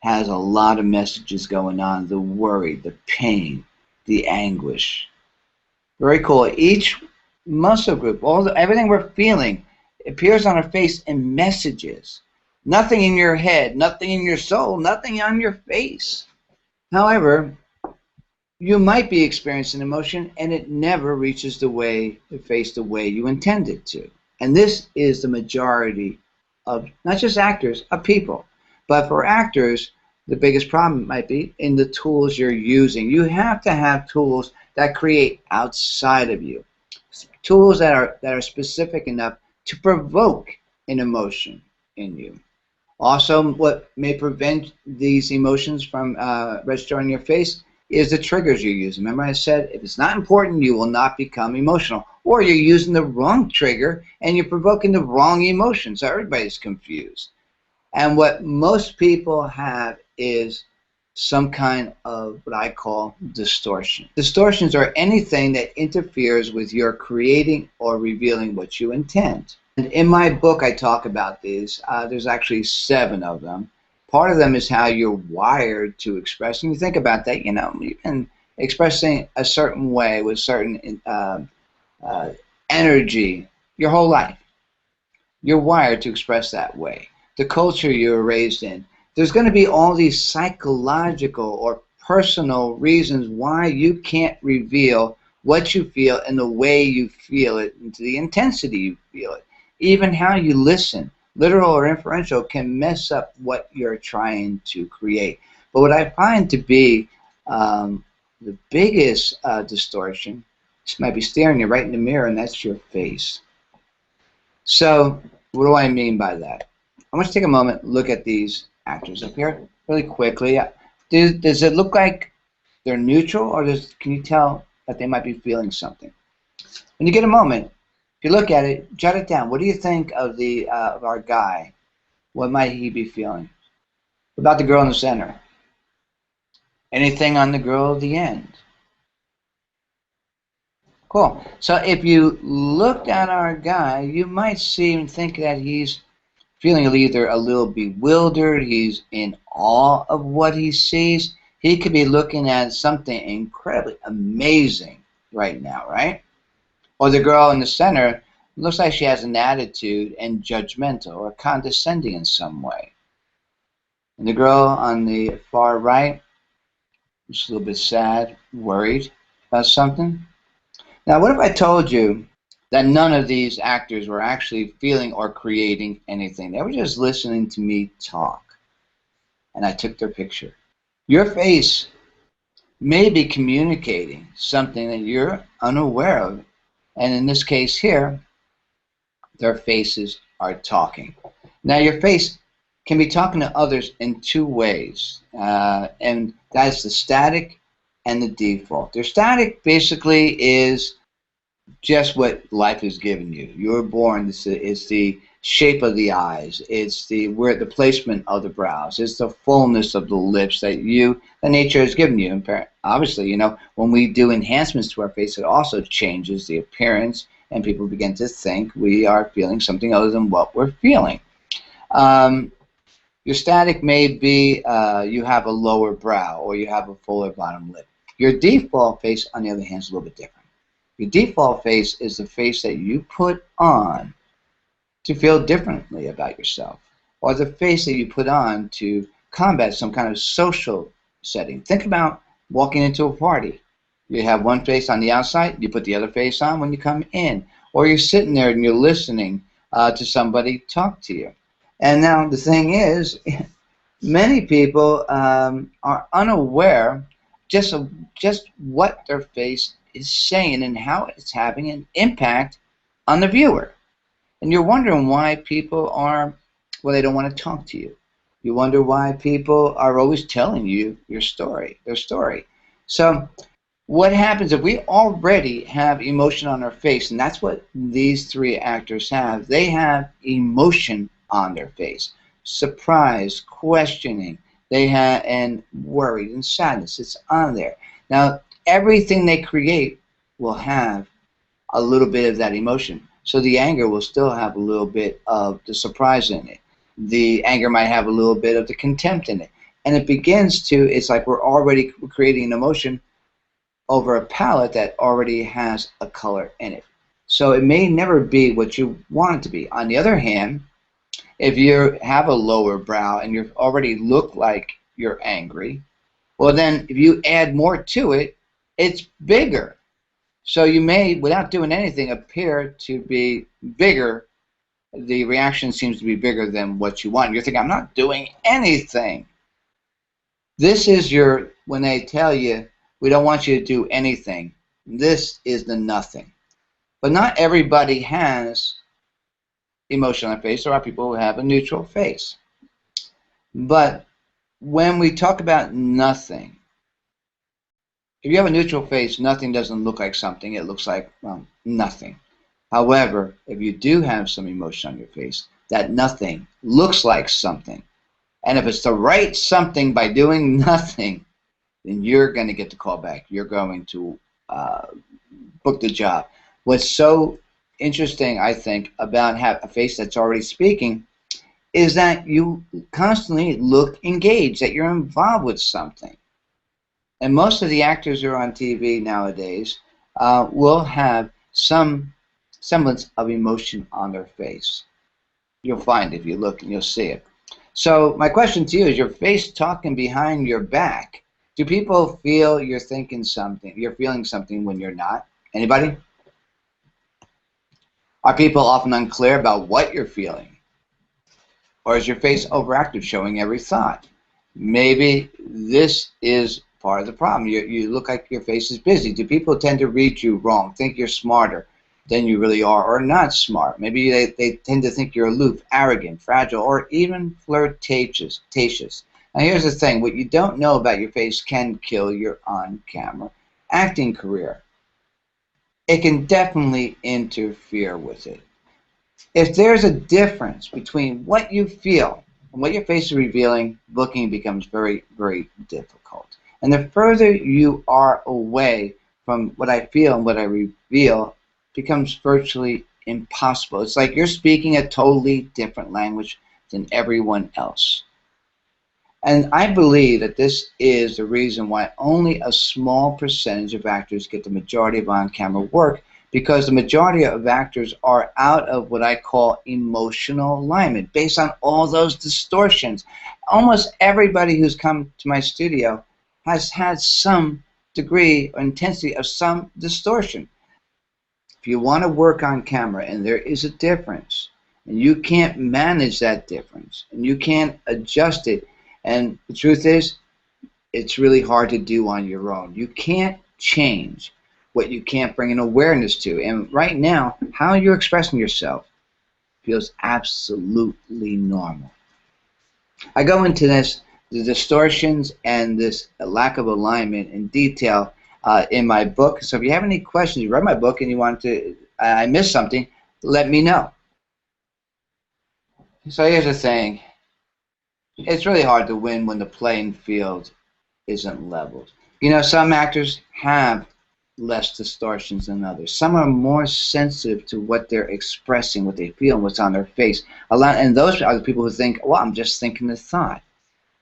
has a lot of messages going on. The worry, the pain, the anguish. Very cool. Each muscle group, everything we're feeling, appears on our face in messages. Nothing in your head, nothing in your soul, nothing on your face. However, you might be experiencing emotion and it never reaches the face the way you intend it to. And this is the majority of not just actors, of people. But for actors, the biggest problem might be in the tools you're using. You have to have tools that create outside of you. Tools that are specific enough to provoke an emotion in you. Also, what may prevent these emotions from registering your face is the triggers you're using. Remember I said, if it's not important, you will not become emotional. Or you're using the wrong trigger and you're provoking the wrong emotion. So everybody's confused. And what most people have is some kind of what I call distortion. Distortions are anything that interferes with your creating or revealing what you intend. And in my book, I talk about these. There's actually 7 of them. Part of them is how you're wired to express. And you think about that, you know, you've been expressing a certain way with certain energy your whole life. You're wired to express that way. The culture you were raised in. There's going to be all these psychological or personal reasons why you can't reveal what you feel and the way you feel it and to the intensity you feel it. Even how you listen, literal or inferential, can mess up what you're trying to create. But what I find to be the biggest distortion, this might be staring you right in the mirror, and that's your face. So what do I mean by that? I want you to take a moment, look at these actors up here really quickly. Does it look like they're neutral, or can you tell that they might be feeling something? When you get a moment, if you look at it, jot it down. What do you think of of our guy? What might he be feeling? What about the girl in the center? Anything on the girl at the end? Cool. So if you looked at our guy, you might see and think that he's feeling either a little bewildered, he's in awe of what he sees. He could be looking at something incredibly amazing right now, right? Or the girl in the center looks like she has an attitude and judgmental or condescending in some way. And the girl on the far right is a little bit sad, worried about something. Now, what if I told you that none of these actors were actually feeling or creating anything? They were just listening to me talk, and I took their picture. Your face may be communicating something that you're unaware of, and in this case here, their faces are talking. Now, your face can be talking to others in two ways, and that's the static and the default. Their static basically is just what life has given you. You were born. It's the shape of the eyes. It's the placement of the brows. It's the fullness of the lips that nature has given you. And obviously, you know, when we do enhancements to our face, it also changes the appearance, and people begin to think we are feeling something other than what we're feeling. Your static may be you have a lower brow or you have a fuller bottom lip. Your default face, on the other hand, is a little bit different. Your default face is the face that you put on to feel differently about yourself, or the face that you put on to combat some kind of social setting. Think about walking into a party. You have one face on the outside, you put the other face on when you come in, or you're sitting there and you're listening to somebody talk to you. And now the thing is, many people are unaware just what their face is saying and how it's having an impact on the viewer. And you're wondering why people they don't want to talk to you. You wonder why people are always telling you their story. So what happens if we already have emotion on our face, and that's what these three actors have. They have emotion on their face. Surprise, questioning, and worried and sadness. It's on there. Now, everything they create will have a little bit of that emotion. So the anger will still have a little bit of the surprise in it. The anger might have a little bit of the contempt in it. And it's like we're already creating an emotion over a palette that already has a color in it. So it may never be what you want it to be. On the other hand, if you have a lower brow and you already look like you're angry, well then if you add more to it, it's bigger. So you may, without doing anything, appear to be bigger. The reaction seems to be bigger than what you want. You're thinking, I'm not doing anything. This is when they tell you, we don't want you to do anything. This is the nothing. But not everybody has emotion on their face. There are people who have a neutral face. But when we talk about nothing, if you have a neutral face, nothing doesn't look like something. It looks like, well, nothing. However, if you do have some emotion on your face, that nothing looks like something. And if it's the right something by doing nothing, then you're going to get the call back. You're going to book the job. What's so interesting, I think, about a face that's already speaking is that you constantly look engaged, that you're involved with something. And most of the actors who are on TV nowadays will have some semblance of emotion on their face. You'll find it if you look and you'll see it. So my question to you is, your face talking behind your back. Do people feel you're thinking something, you're feeling something when you're not? Anybody? Are people often unclear about what you're feeling? Or is your face overactive, showing every thought? Maybe this is part of the problem. You look like your face is busy. Do people tend to read you wrong, think you're smarter than you really are, or not smart? Maybe they tend to think you're aloof, arrogant, fragile, or even flirtatious. Now here's the thing. What you don't know about your face can kill your on-camera acting career. It can definitely interfere with it. If there's a difference between what you feel and what your face is revealing, booking becomes very, very difficult. And the further you are away from what I feel and what I reveal, becomes virtually impossible. It's like you're speaking a totally different language than everyone else. And I believe that this is the reason why only a small percentage of actors get the majority of on-camera work, because the majority of actors are out of what I call emotional alignment, based on all those distortions. Almost everybody who's come to my studio has had some degree or intensity of some distortion. If you want to work on camera and there is a difference, and you can't manage that difference, and you can't adjust it, and the truth is, it's really hard to do on your own. You can't change what you can't bring an awareness to. And right now, how you're expressing yourself feels absolutely normal. I go into this, the distortions and this lack of alignment in detail in my book. So if you have any questions, you read my book and you want to, I missed something, let me know. So here's the thing. It's really hard to win when the playing field isn't leveled. You know, some actors have less distortions than others. Some are more sensitive to what they're expressing, what they feel, and what's on their face. And those are the people who think, well, I'm just thinking the thought.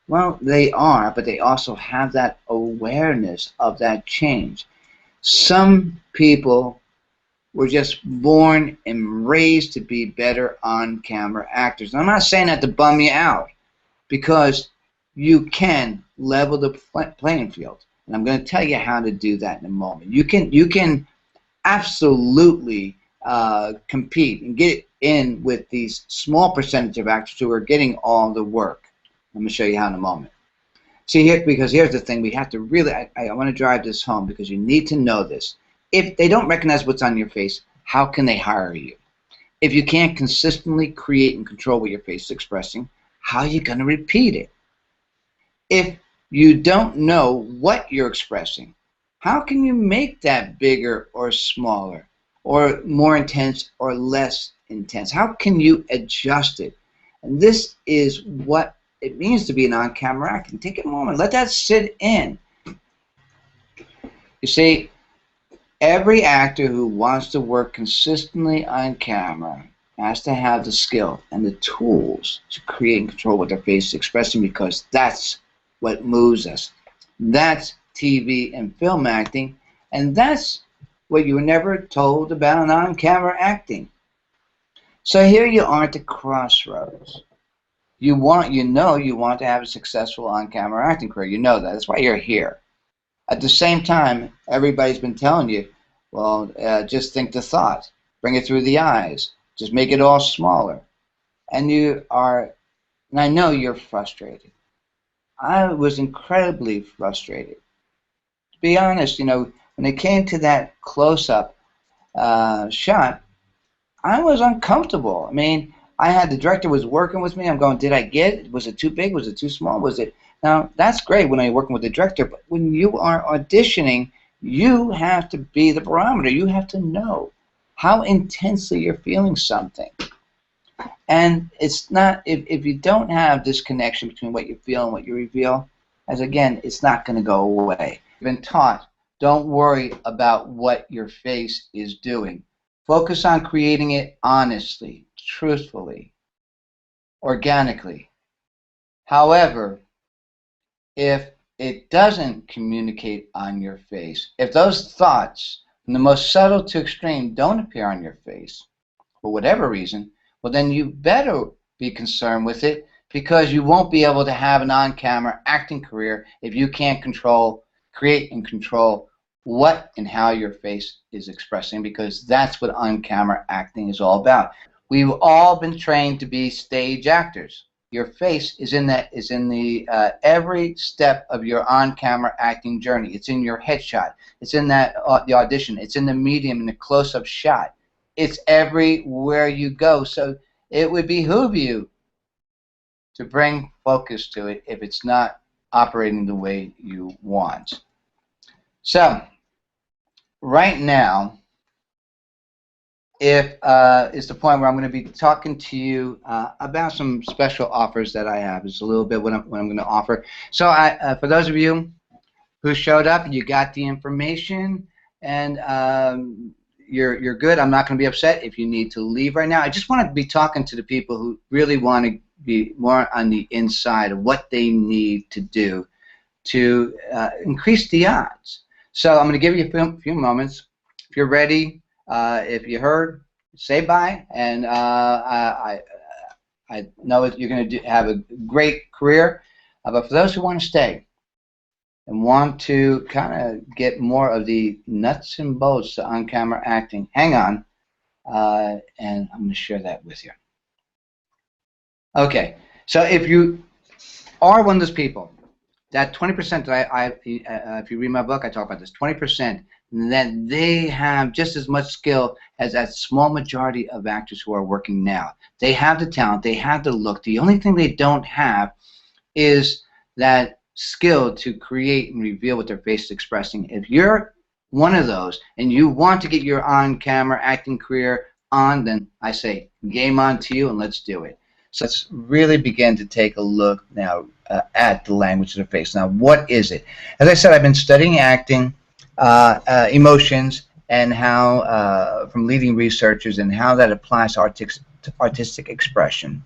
Well, they are, but they also have that awareness of that change. Some people were just born and raised to be better on-camera actors. And I'm not saying that to bum you out, because you can level the playing field. And I'm going to tell you how to do that in a moment. You can absolutely compete and get in with these small percentage of actors who are getting all the work. Let me show you how in a moment. See here, because here's the thing, we have to really, I want to drive this home, because you need to know this. If they don't recognize what's on your face, how can they hire you? If you can't consistently create and control what your face is expressing, how are you going to repeat it? If you don't know what you're expressing, how can you make that bigger or smaller, or more intense or less intense? How can you adjust it? And this is what it means to be an on-camera actor. Take a moment, let that sit in. You see, every actor who wants to work consistently on camera has to have the skill and the tools to create and control what their face is expressing, because that's what moves us. That's TV and film acting, and that's what you were never told about on-camera acting. So here you are at the crossroads. You want to have a successful on-camera acting career. You know that. That's why you're here. At the same time, everybody's been telling you, well, just think the thought. Bring it through the eyes. Just make it all smaller. And you are, and I know you're frustrated. I was incredibly frustrated. To be honest, you know, when it came to that close-up shot, I was uncomfortable. I mean, the director was working with me. I'm going, did I get it? Was it too big? Was it too small? Was it? Now, that's great when you're working with the director, but when you are auditioning, you have to be the barometer. You have to know how intensely you're feeling something. And it's not, if you don't have this connection between what you feel and what you reveal, as again, it's not going to go away. You've been taught, don't worry about what your face is doing. Focus on creating it honestly, truthfully, organically. However, if it doesn't communicate on your face, if those thoughts and the most subtle to extreme don't appear on your face for whatever reason, well, then you better be concerned with it, because you won't be able to have an on-camera acting career if you can't create and control what and how your face is expressing, because that's what on-camera acting is all about. We've all been trained to be stage actors. Your face is in the every step of your on-camera acting journey. It's in your headshot. It's in the audition. It's in the medium, in the close-up shot. It's everywhere you go. So it would behoove you to bring focus to it if it's not operating the way you want. So right now, if is the point where I'm going to be talking to you about some special offers that I have. It's a little bit what I'm going to offer. So for those of you who showed up, you got the information, and you're good. I'm not going to be upset if you need to leave right now. I just want to be talking to the people who really want to be more on the inside of what they need to do to increase the odds. So I'm going to give you a few moments. If you're ready, if you heard, say bye. And I know that you're going to have a great career. But for those who want to stay and want to kind of get more of the nuts and bolts to on-camera acting, hang on, and I'm going to share that with you. Okay, so if you are one of those people, that 20% that if you read my book, I talk about this, 20%, that they have just as much skill as that small majority of actors who are working now. They have the talent, they have the look. The only thing they don't have is that skill to create and reveal what their face is expressing. If you're one of those and you want to get your on-camera acting career on, then I say game on to you, and let's do it. So let's really begin to take a look now at the language of the face. Now, what is it? As I said, I've been studying acting, emotions, and how from leading researchers, and how that applies to artistic expression.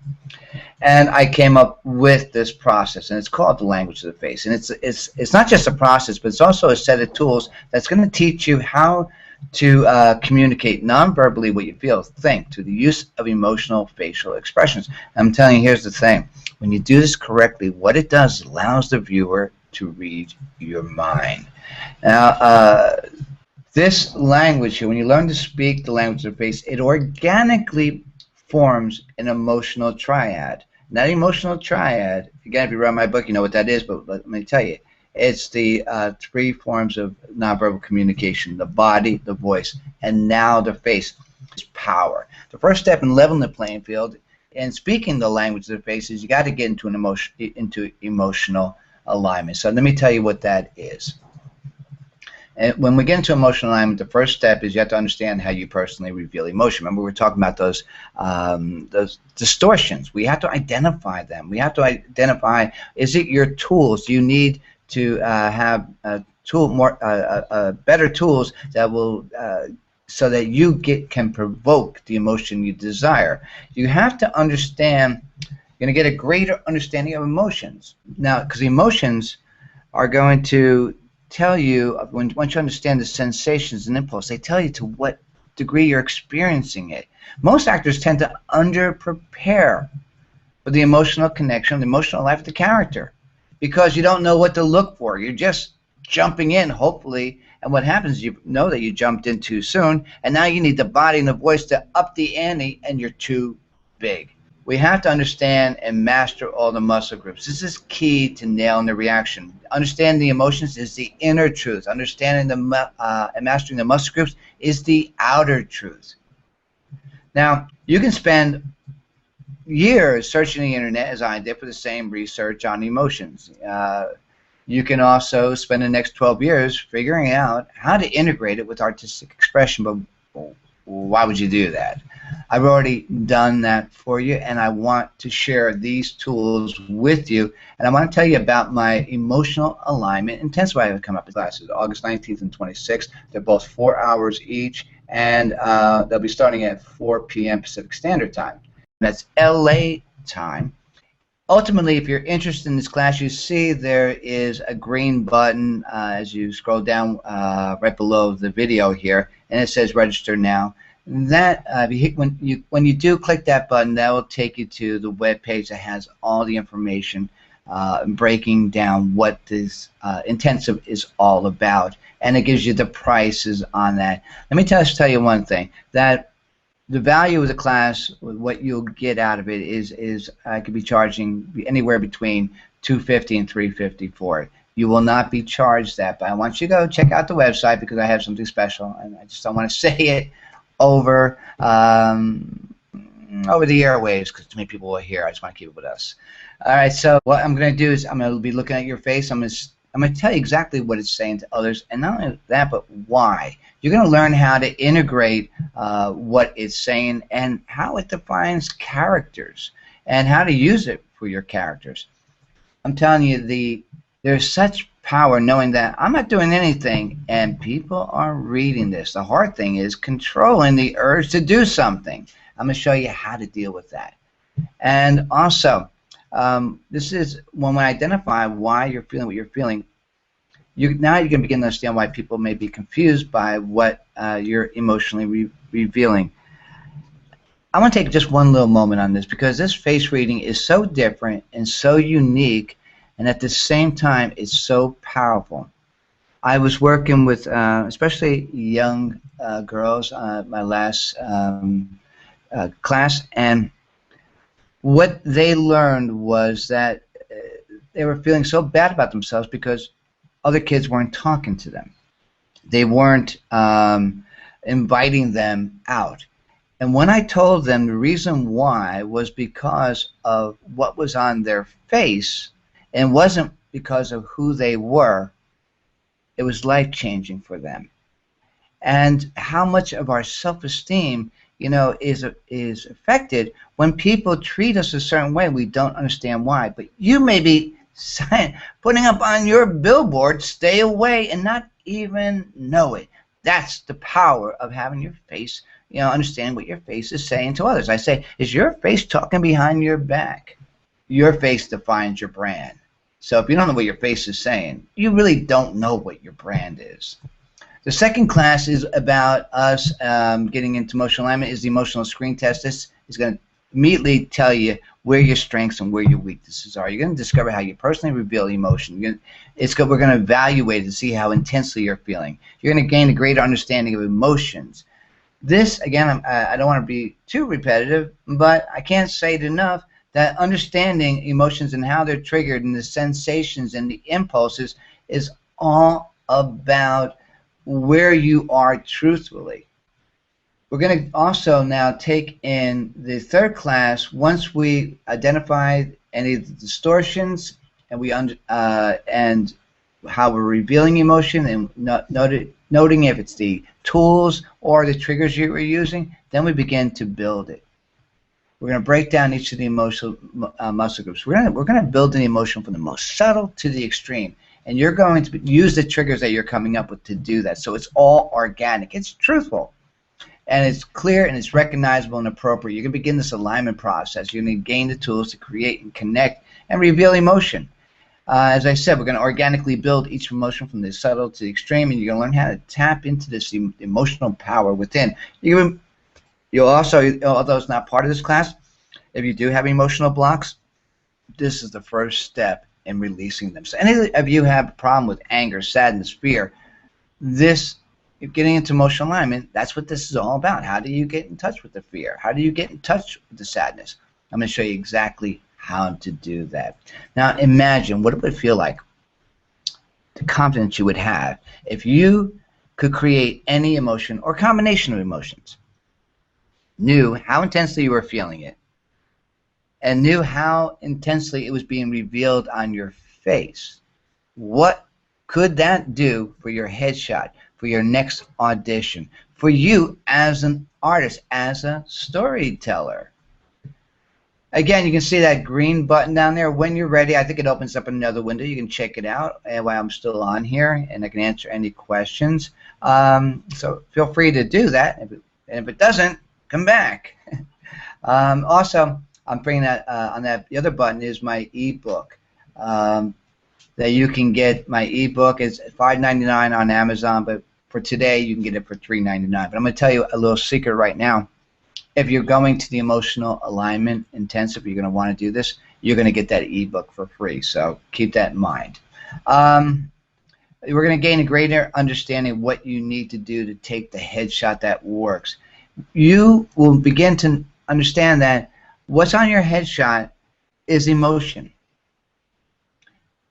And I came up with this process, and it's called the language of the face. And it's not just a process, but it's also a set of tools that's going to teach you how to communicate non-verbally what you feel, think, through the use of emotional facial expressions. I'm telling you, here's the thing. When you do this correctly, what it does is allows the viewer to read your mind. Now, this language here, when you learn to speak the language of the face, it organically forms an emotional triad. And that emotional triad, again, if you read my book, you know what that is, but let me tell you. It's the three forms of nonverbal communication: the body, the voice, and now the face. It's power. The first step in leveling the playing field and speaking the language of the face is you got to get into emotional alignment. So let me tell you what that is. And when we get into emotional alignment, the first step is you have to understand how you personally reveal emotion. Remember, we were talking about those distortions. We have to identify them. We have to identify, is it your tools? Do you need to have better tools that will so that you can provoke the emotion you desire? You have to understand. You're going to get a greater understanding of emotions now, because emotions are going to tell you, once you understand the sensations and impulse, they tell you to what degree you're experiencing it. Most actors tend to under-prepare for the emotional connection, the emotional life of the character, because you don't know what to look for. You're just jumping in, hopefully, and what happens, you know that you jumped in too soon, and now you need the body and the voice to up the ante, and you're too big. We have to understand and master all the muscle groups. This is key to nailing the reaction. Understanding the emotions is the inner truth. Understanding and mastering the muscle groups is the outer truth. Now, you can spend years searching the internet, as I did, for the same research on emotions. You can also spend the next 12 years figuring out how to integrate it with artistic expression, but why would you do that? I've already done that for you, and I want to share these tools with you, and I want to tell you about my emotional alignment intensifier that come up in classes, August 19th and 26th. They're both 4 hours each, and they'll be starting at 4 p.m. Pacific Standard Time. That's LA time. Ultimately, if you're interested in this class, you see there is a green button as you scroll down right below the video here, and it says register now. That when you do click that button, that will take you to the web page that has all the information breaking down what this intensive is all about, and it gives you the prices on that. Let me tell you one thing, that the value of the class, what you'll get out of it, is I could be charging anywhere between $250 and $350 for it. You will not be charged that, but I want you to go check out the website because I have something special, and I just don't want to say it over over the airwaves because too many people will hear. I just want to keep it with us. All right. So what I'm going to do is I'm going to be looking at your face. I'm going to tell you exactly what it's saying to others, and not only that, but why. You're going to learn how to integrate what it's saying and how it defines characters and how to use it for your characters. I'm telling you, there's such power knowing that I'm not doing anything and people are reading this. The hard thing is controlling the urge to do something. I'm going to show you how to deal with that. And also, this is when we identify why you're feeling what you're feeling. Now you're going to begin to understand why people may be confused by what you're emotionally revealing. I want to take just one little moment on this because this face reading is so different and so unique, and at the same time it's so powerful. I was working with especially young girls my last class, and what they learned was that they were feeling so bad about themselves because other kids weren't talking to them. They weren't inviting them out. And when I told them the reason why was because of what was on their face and wasn't because of who they were, it was life-changing for them. And how much of our self-esteem, is affected when people treat us a certain way. We don't understand why. But you may be putting up on your billboard, stay away, and not even know it. That's the power of having your face, understand what your face is saying to others. I say, is your face talking behind your back? Your face defines your brand. So if you don't know what your face is saying, you really don't know what your brand is. The second class is about us getting into emotional alignment, is the emotional screen test. This is going to immediately tell you where your strengths and where your weaknesses are. You're going to discover how you personally reveal emotion. We're going to evaluate to see how intensely you're feeling. You're going to gain a greater understanding of emotions. This, again, I don't want to be too repetitive, but I can't say it enough that understanding emotions and how they're triggered and the sensations and the impulses is all about where you are truthfully. We're going to also now take in the third class once we identify any of the distortions and and how we're revealing emotion and noting if it's the tools or the triggers you were using. Then we begin to build it. We're going to break down each of the emotional muscle groups. We're going to build an emotion from the most subtle to the extreme. And you're going to use the triggers that you're coming up with to do that. So it's all organic. It's truthful. And it's clear and it's recognizable and appropriate. You're going to begin this alignment process. You're going to gain the tools to create and connect and reveal emotion. As I said, we're going to organically build each emotion from the subtle to the extreme, and you're going to learn how to tap into this emotional power within. You'll also, although it's not part of this class, if you do have emotional blocks, this is the first step in releasing them. So any of you have a problem with anger, sadness, fear, getting into emotional alignment, that's what this is all about. How do you get in touch with the fear? How do you get in touch with the sadness? I'm going to show you exactly how to do that. Now imagine what it would feel like, the confidence you would have if you could create any emotion or combination of emotions, knew how intensely you were feeling it, and knew how intensely it was being revealed on your face. What could that do for your headshot, for your next audition, for you as an artist, as a storyteller? Again, you can see that green button down there. When you're ready, I think it opens up another window. You can check it out while I'm still on here, and I can answer any questions. So feel free to do that. And if it doesn't, come back. Also, I'm bringing that on that. The other button is my ebook. That you can get my ebook. It's $5.99 on Amazon, but for today you can get it for $3.99. But I'm going to tell you a little secret right now. If you're going to the emotional alignment intensive, you're going to want to do this. You're going to get that ebook for free. So keep that in mind. We're going to gain a greater understanding of what you need to do to take the headshot that works. You will begin to understand that what's on your headshot is emotion.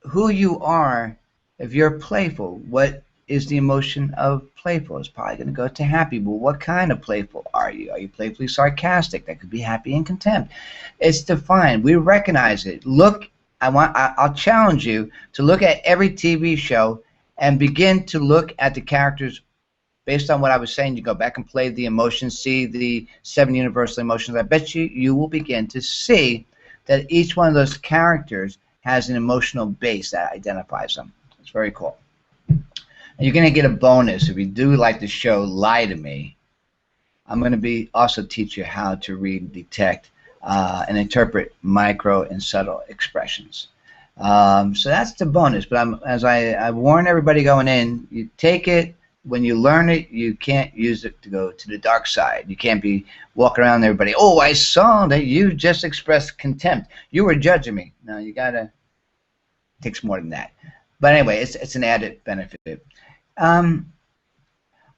Who you are, if you're playful, what is the emotion of playful? It's probably going to go to happy. Well, what kind of playful are you? Are you playfully sarcastic? That could be happy and contempt. It's defined. We recognize it. Look, I'll challenge you to look at every TV show and begin to look at the characters based on what I was saying. You go back and play the emotions, see the 7 universal emotions. I bet you will begin to see that each one of those characters has an emotional base that identifies them. It's very cool. And you're going to get a bonus if you do like the show Lie to Me. I'm going to also teach you how to read, detect, and interpret micro and subtle expressions. So that's the bonus. But as I warn everybody going in, you take it. When you learn it, you can't use it to go to the dark side. You can't be walking around everybody, oh, I saw that you just expressed contempt. You were judging me. No, you got to, it takes more than that. But anyway, it's an added benefit. On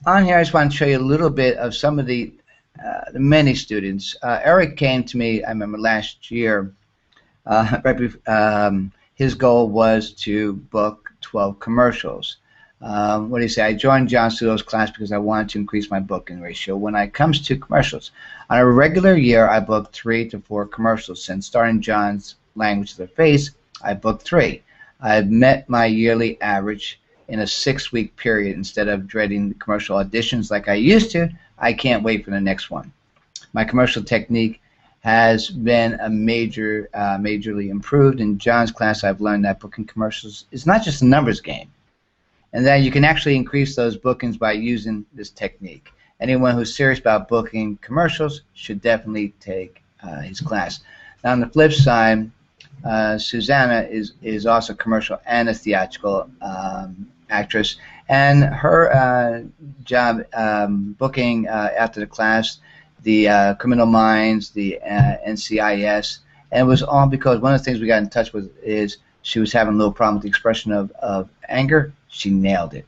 here, I just want to show you a little bit of some of the many students. Eric came to me, I remember last year, his goal was to book 12 commercials. What do you say? I joined John Sudo's class because I wanted to increase my booking ratio when it comes to commercials. On a regular year, I booked 3 to 4 commercials. Since starting John's Language to the Face, I booked 3. I've met my yearly average in a 6-week period. Instead of dreading commercial auditions like I used to, I can't wait for the next one. My commercial technique has been majorly improved. In John's class, I've learned that booking commercials is not just a numbers game, and that you can actually increase those bookings by using this technique. Anyone who's serious about booking commercials should definitely take his class. Now, on the flip side, Susanna is also a commercial and a theatrical actress, and her job booking after the class, the Criminal Minds, the NCIS, and it was all because one of the things we got in touch with is she was having a little problem with the expression of anger. She nailed it.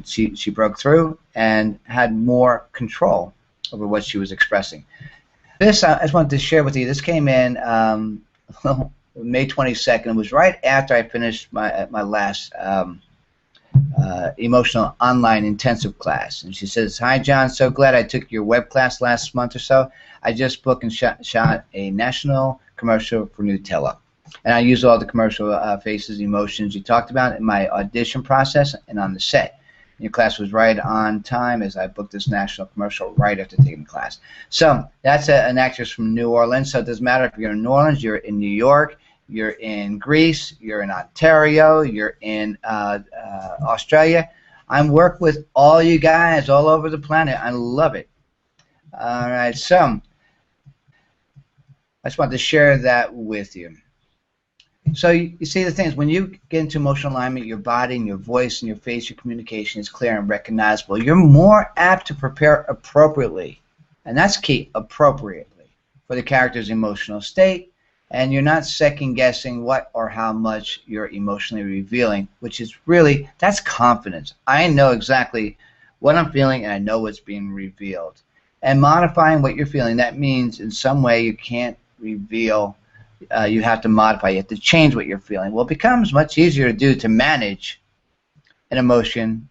She broke through and had more control over what she was expressing. This I just wanted to share with you. This came in May 22nd. It was right after I finished my last emotional online intensive class. And she says, "Hi, John. So glad I took your web class last month or so. I just booked and shot a national commercial for Nutella. And I used all the commercial faces, emotions you talked about in my audition process and on the set. Your class was right on time as I booked this national commercial right after taking the class." So that's an actress from New Orleans. So it doesn't matter if you're in New Orleans, you're in New York, you're in Greece, you're in Ontario, you're in Australia. I work with all you guys all over the planet. I love it. All right, so I just wanted to share that with you. So you see, the thing is, when you get into emotional alignment, your body and your voice and your face, your communication is clear and recognizable. You're more apt to prepare appropriately, and that's key, appropriately, for the character's emotional state, and you're not second-guessing what or how much you're emotionally revealing, which is really, that's confidence. I know exactly what I'm feeling, and I know what's being revealed. And modifying what you're feeling, that means in some way you can't reveal. You have to modify. You have to change what you're feeling. Well, it becomes much easier to do to manage an emotion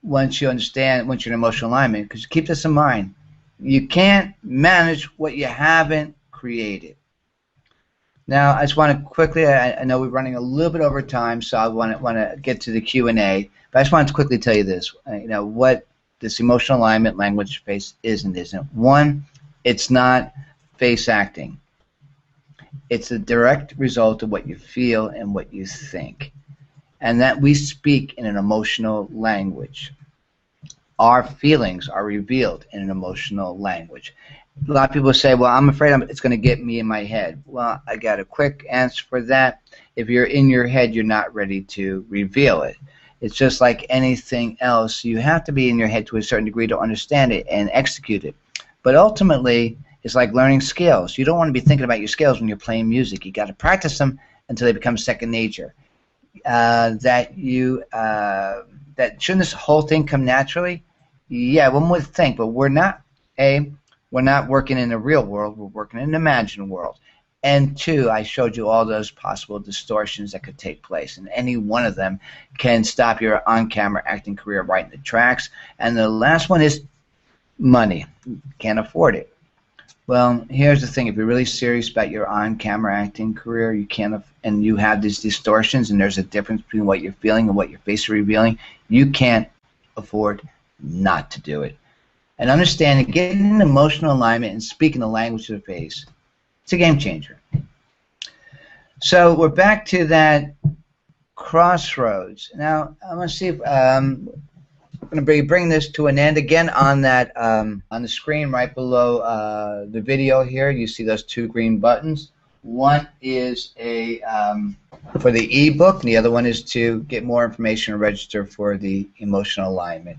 once you understand, once you're in emotional alignment, because keep this in mind. You can't manage what you haven't created. Now, I just want to quickly, I know we're running a little bit over time, so I want to get to the Q&A, but I just wanted to quickly tell you this, what this emotional alignment language face is and isn't. One, it's not face acting. It's a direct result of what you feel and what you think, and that we speak in an emotional language. Our feelings are revealed in an emotional language, A lot of people say, well, I'm afraid it's going to get me in my head. Well, I got a quick answer for that. If you're in your head, you're not ready to reveal it. It's just like anything else. You have to be in your head to a certain degree to understand it and execute it. But ultimately, it's like learning skills. You don't want to be thinking about your skills when you're playing music. You got to practice them until they become second nature. That shouldn't this whole thing come naturally? Yeah, one would think, but we're not. We're not working in the real world. We're working in an imagined world. And two, I showed you all those possible distortions that could take place, and any one of them can stop your on-camera acting career right in the tracks. And the last one is money. Can't afford it. Well, here's the thing. If you're really serious about your on-camera acting career, you can't, and you have these distortions, and there's a difference between what you're feeling and what your face is revealing, you can't afford not to do it. And understanding, getting an emotional alignment and speaking the language of the face, it's a game changer. So we're back to that crossroads. Now, I'm going to see if I'm going to bring this to an end again on that on the screen right below the video here. You see those two green buttons. One is a for the ebook, and the other one is to get more information and register for the emotional alignment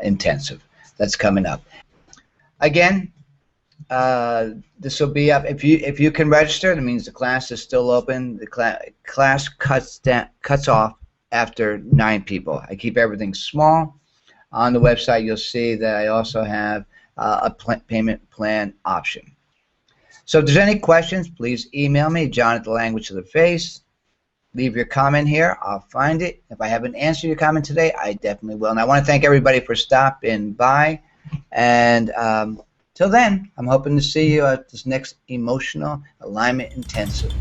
intensive that's coming up. Again, this will be up. If you can register, that means the class is still open. The class cuts off after 9 people. I keep everything small. On the website, you'll see that I also have a payment plan option. So if there's any questions, please email me, John@thelanguageoftheface. Leave your comment here. I'll find it. If I haven't answered your comment today, I definitely will. And I want to thank everybody for stopping by. And till then, I'm hoping to see you at this next Emotional Alignment Intensive.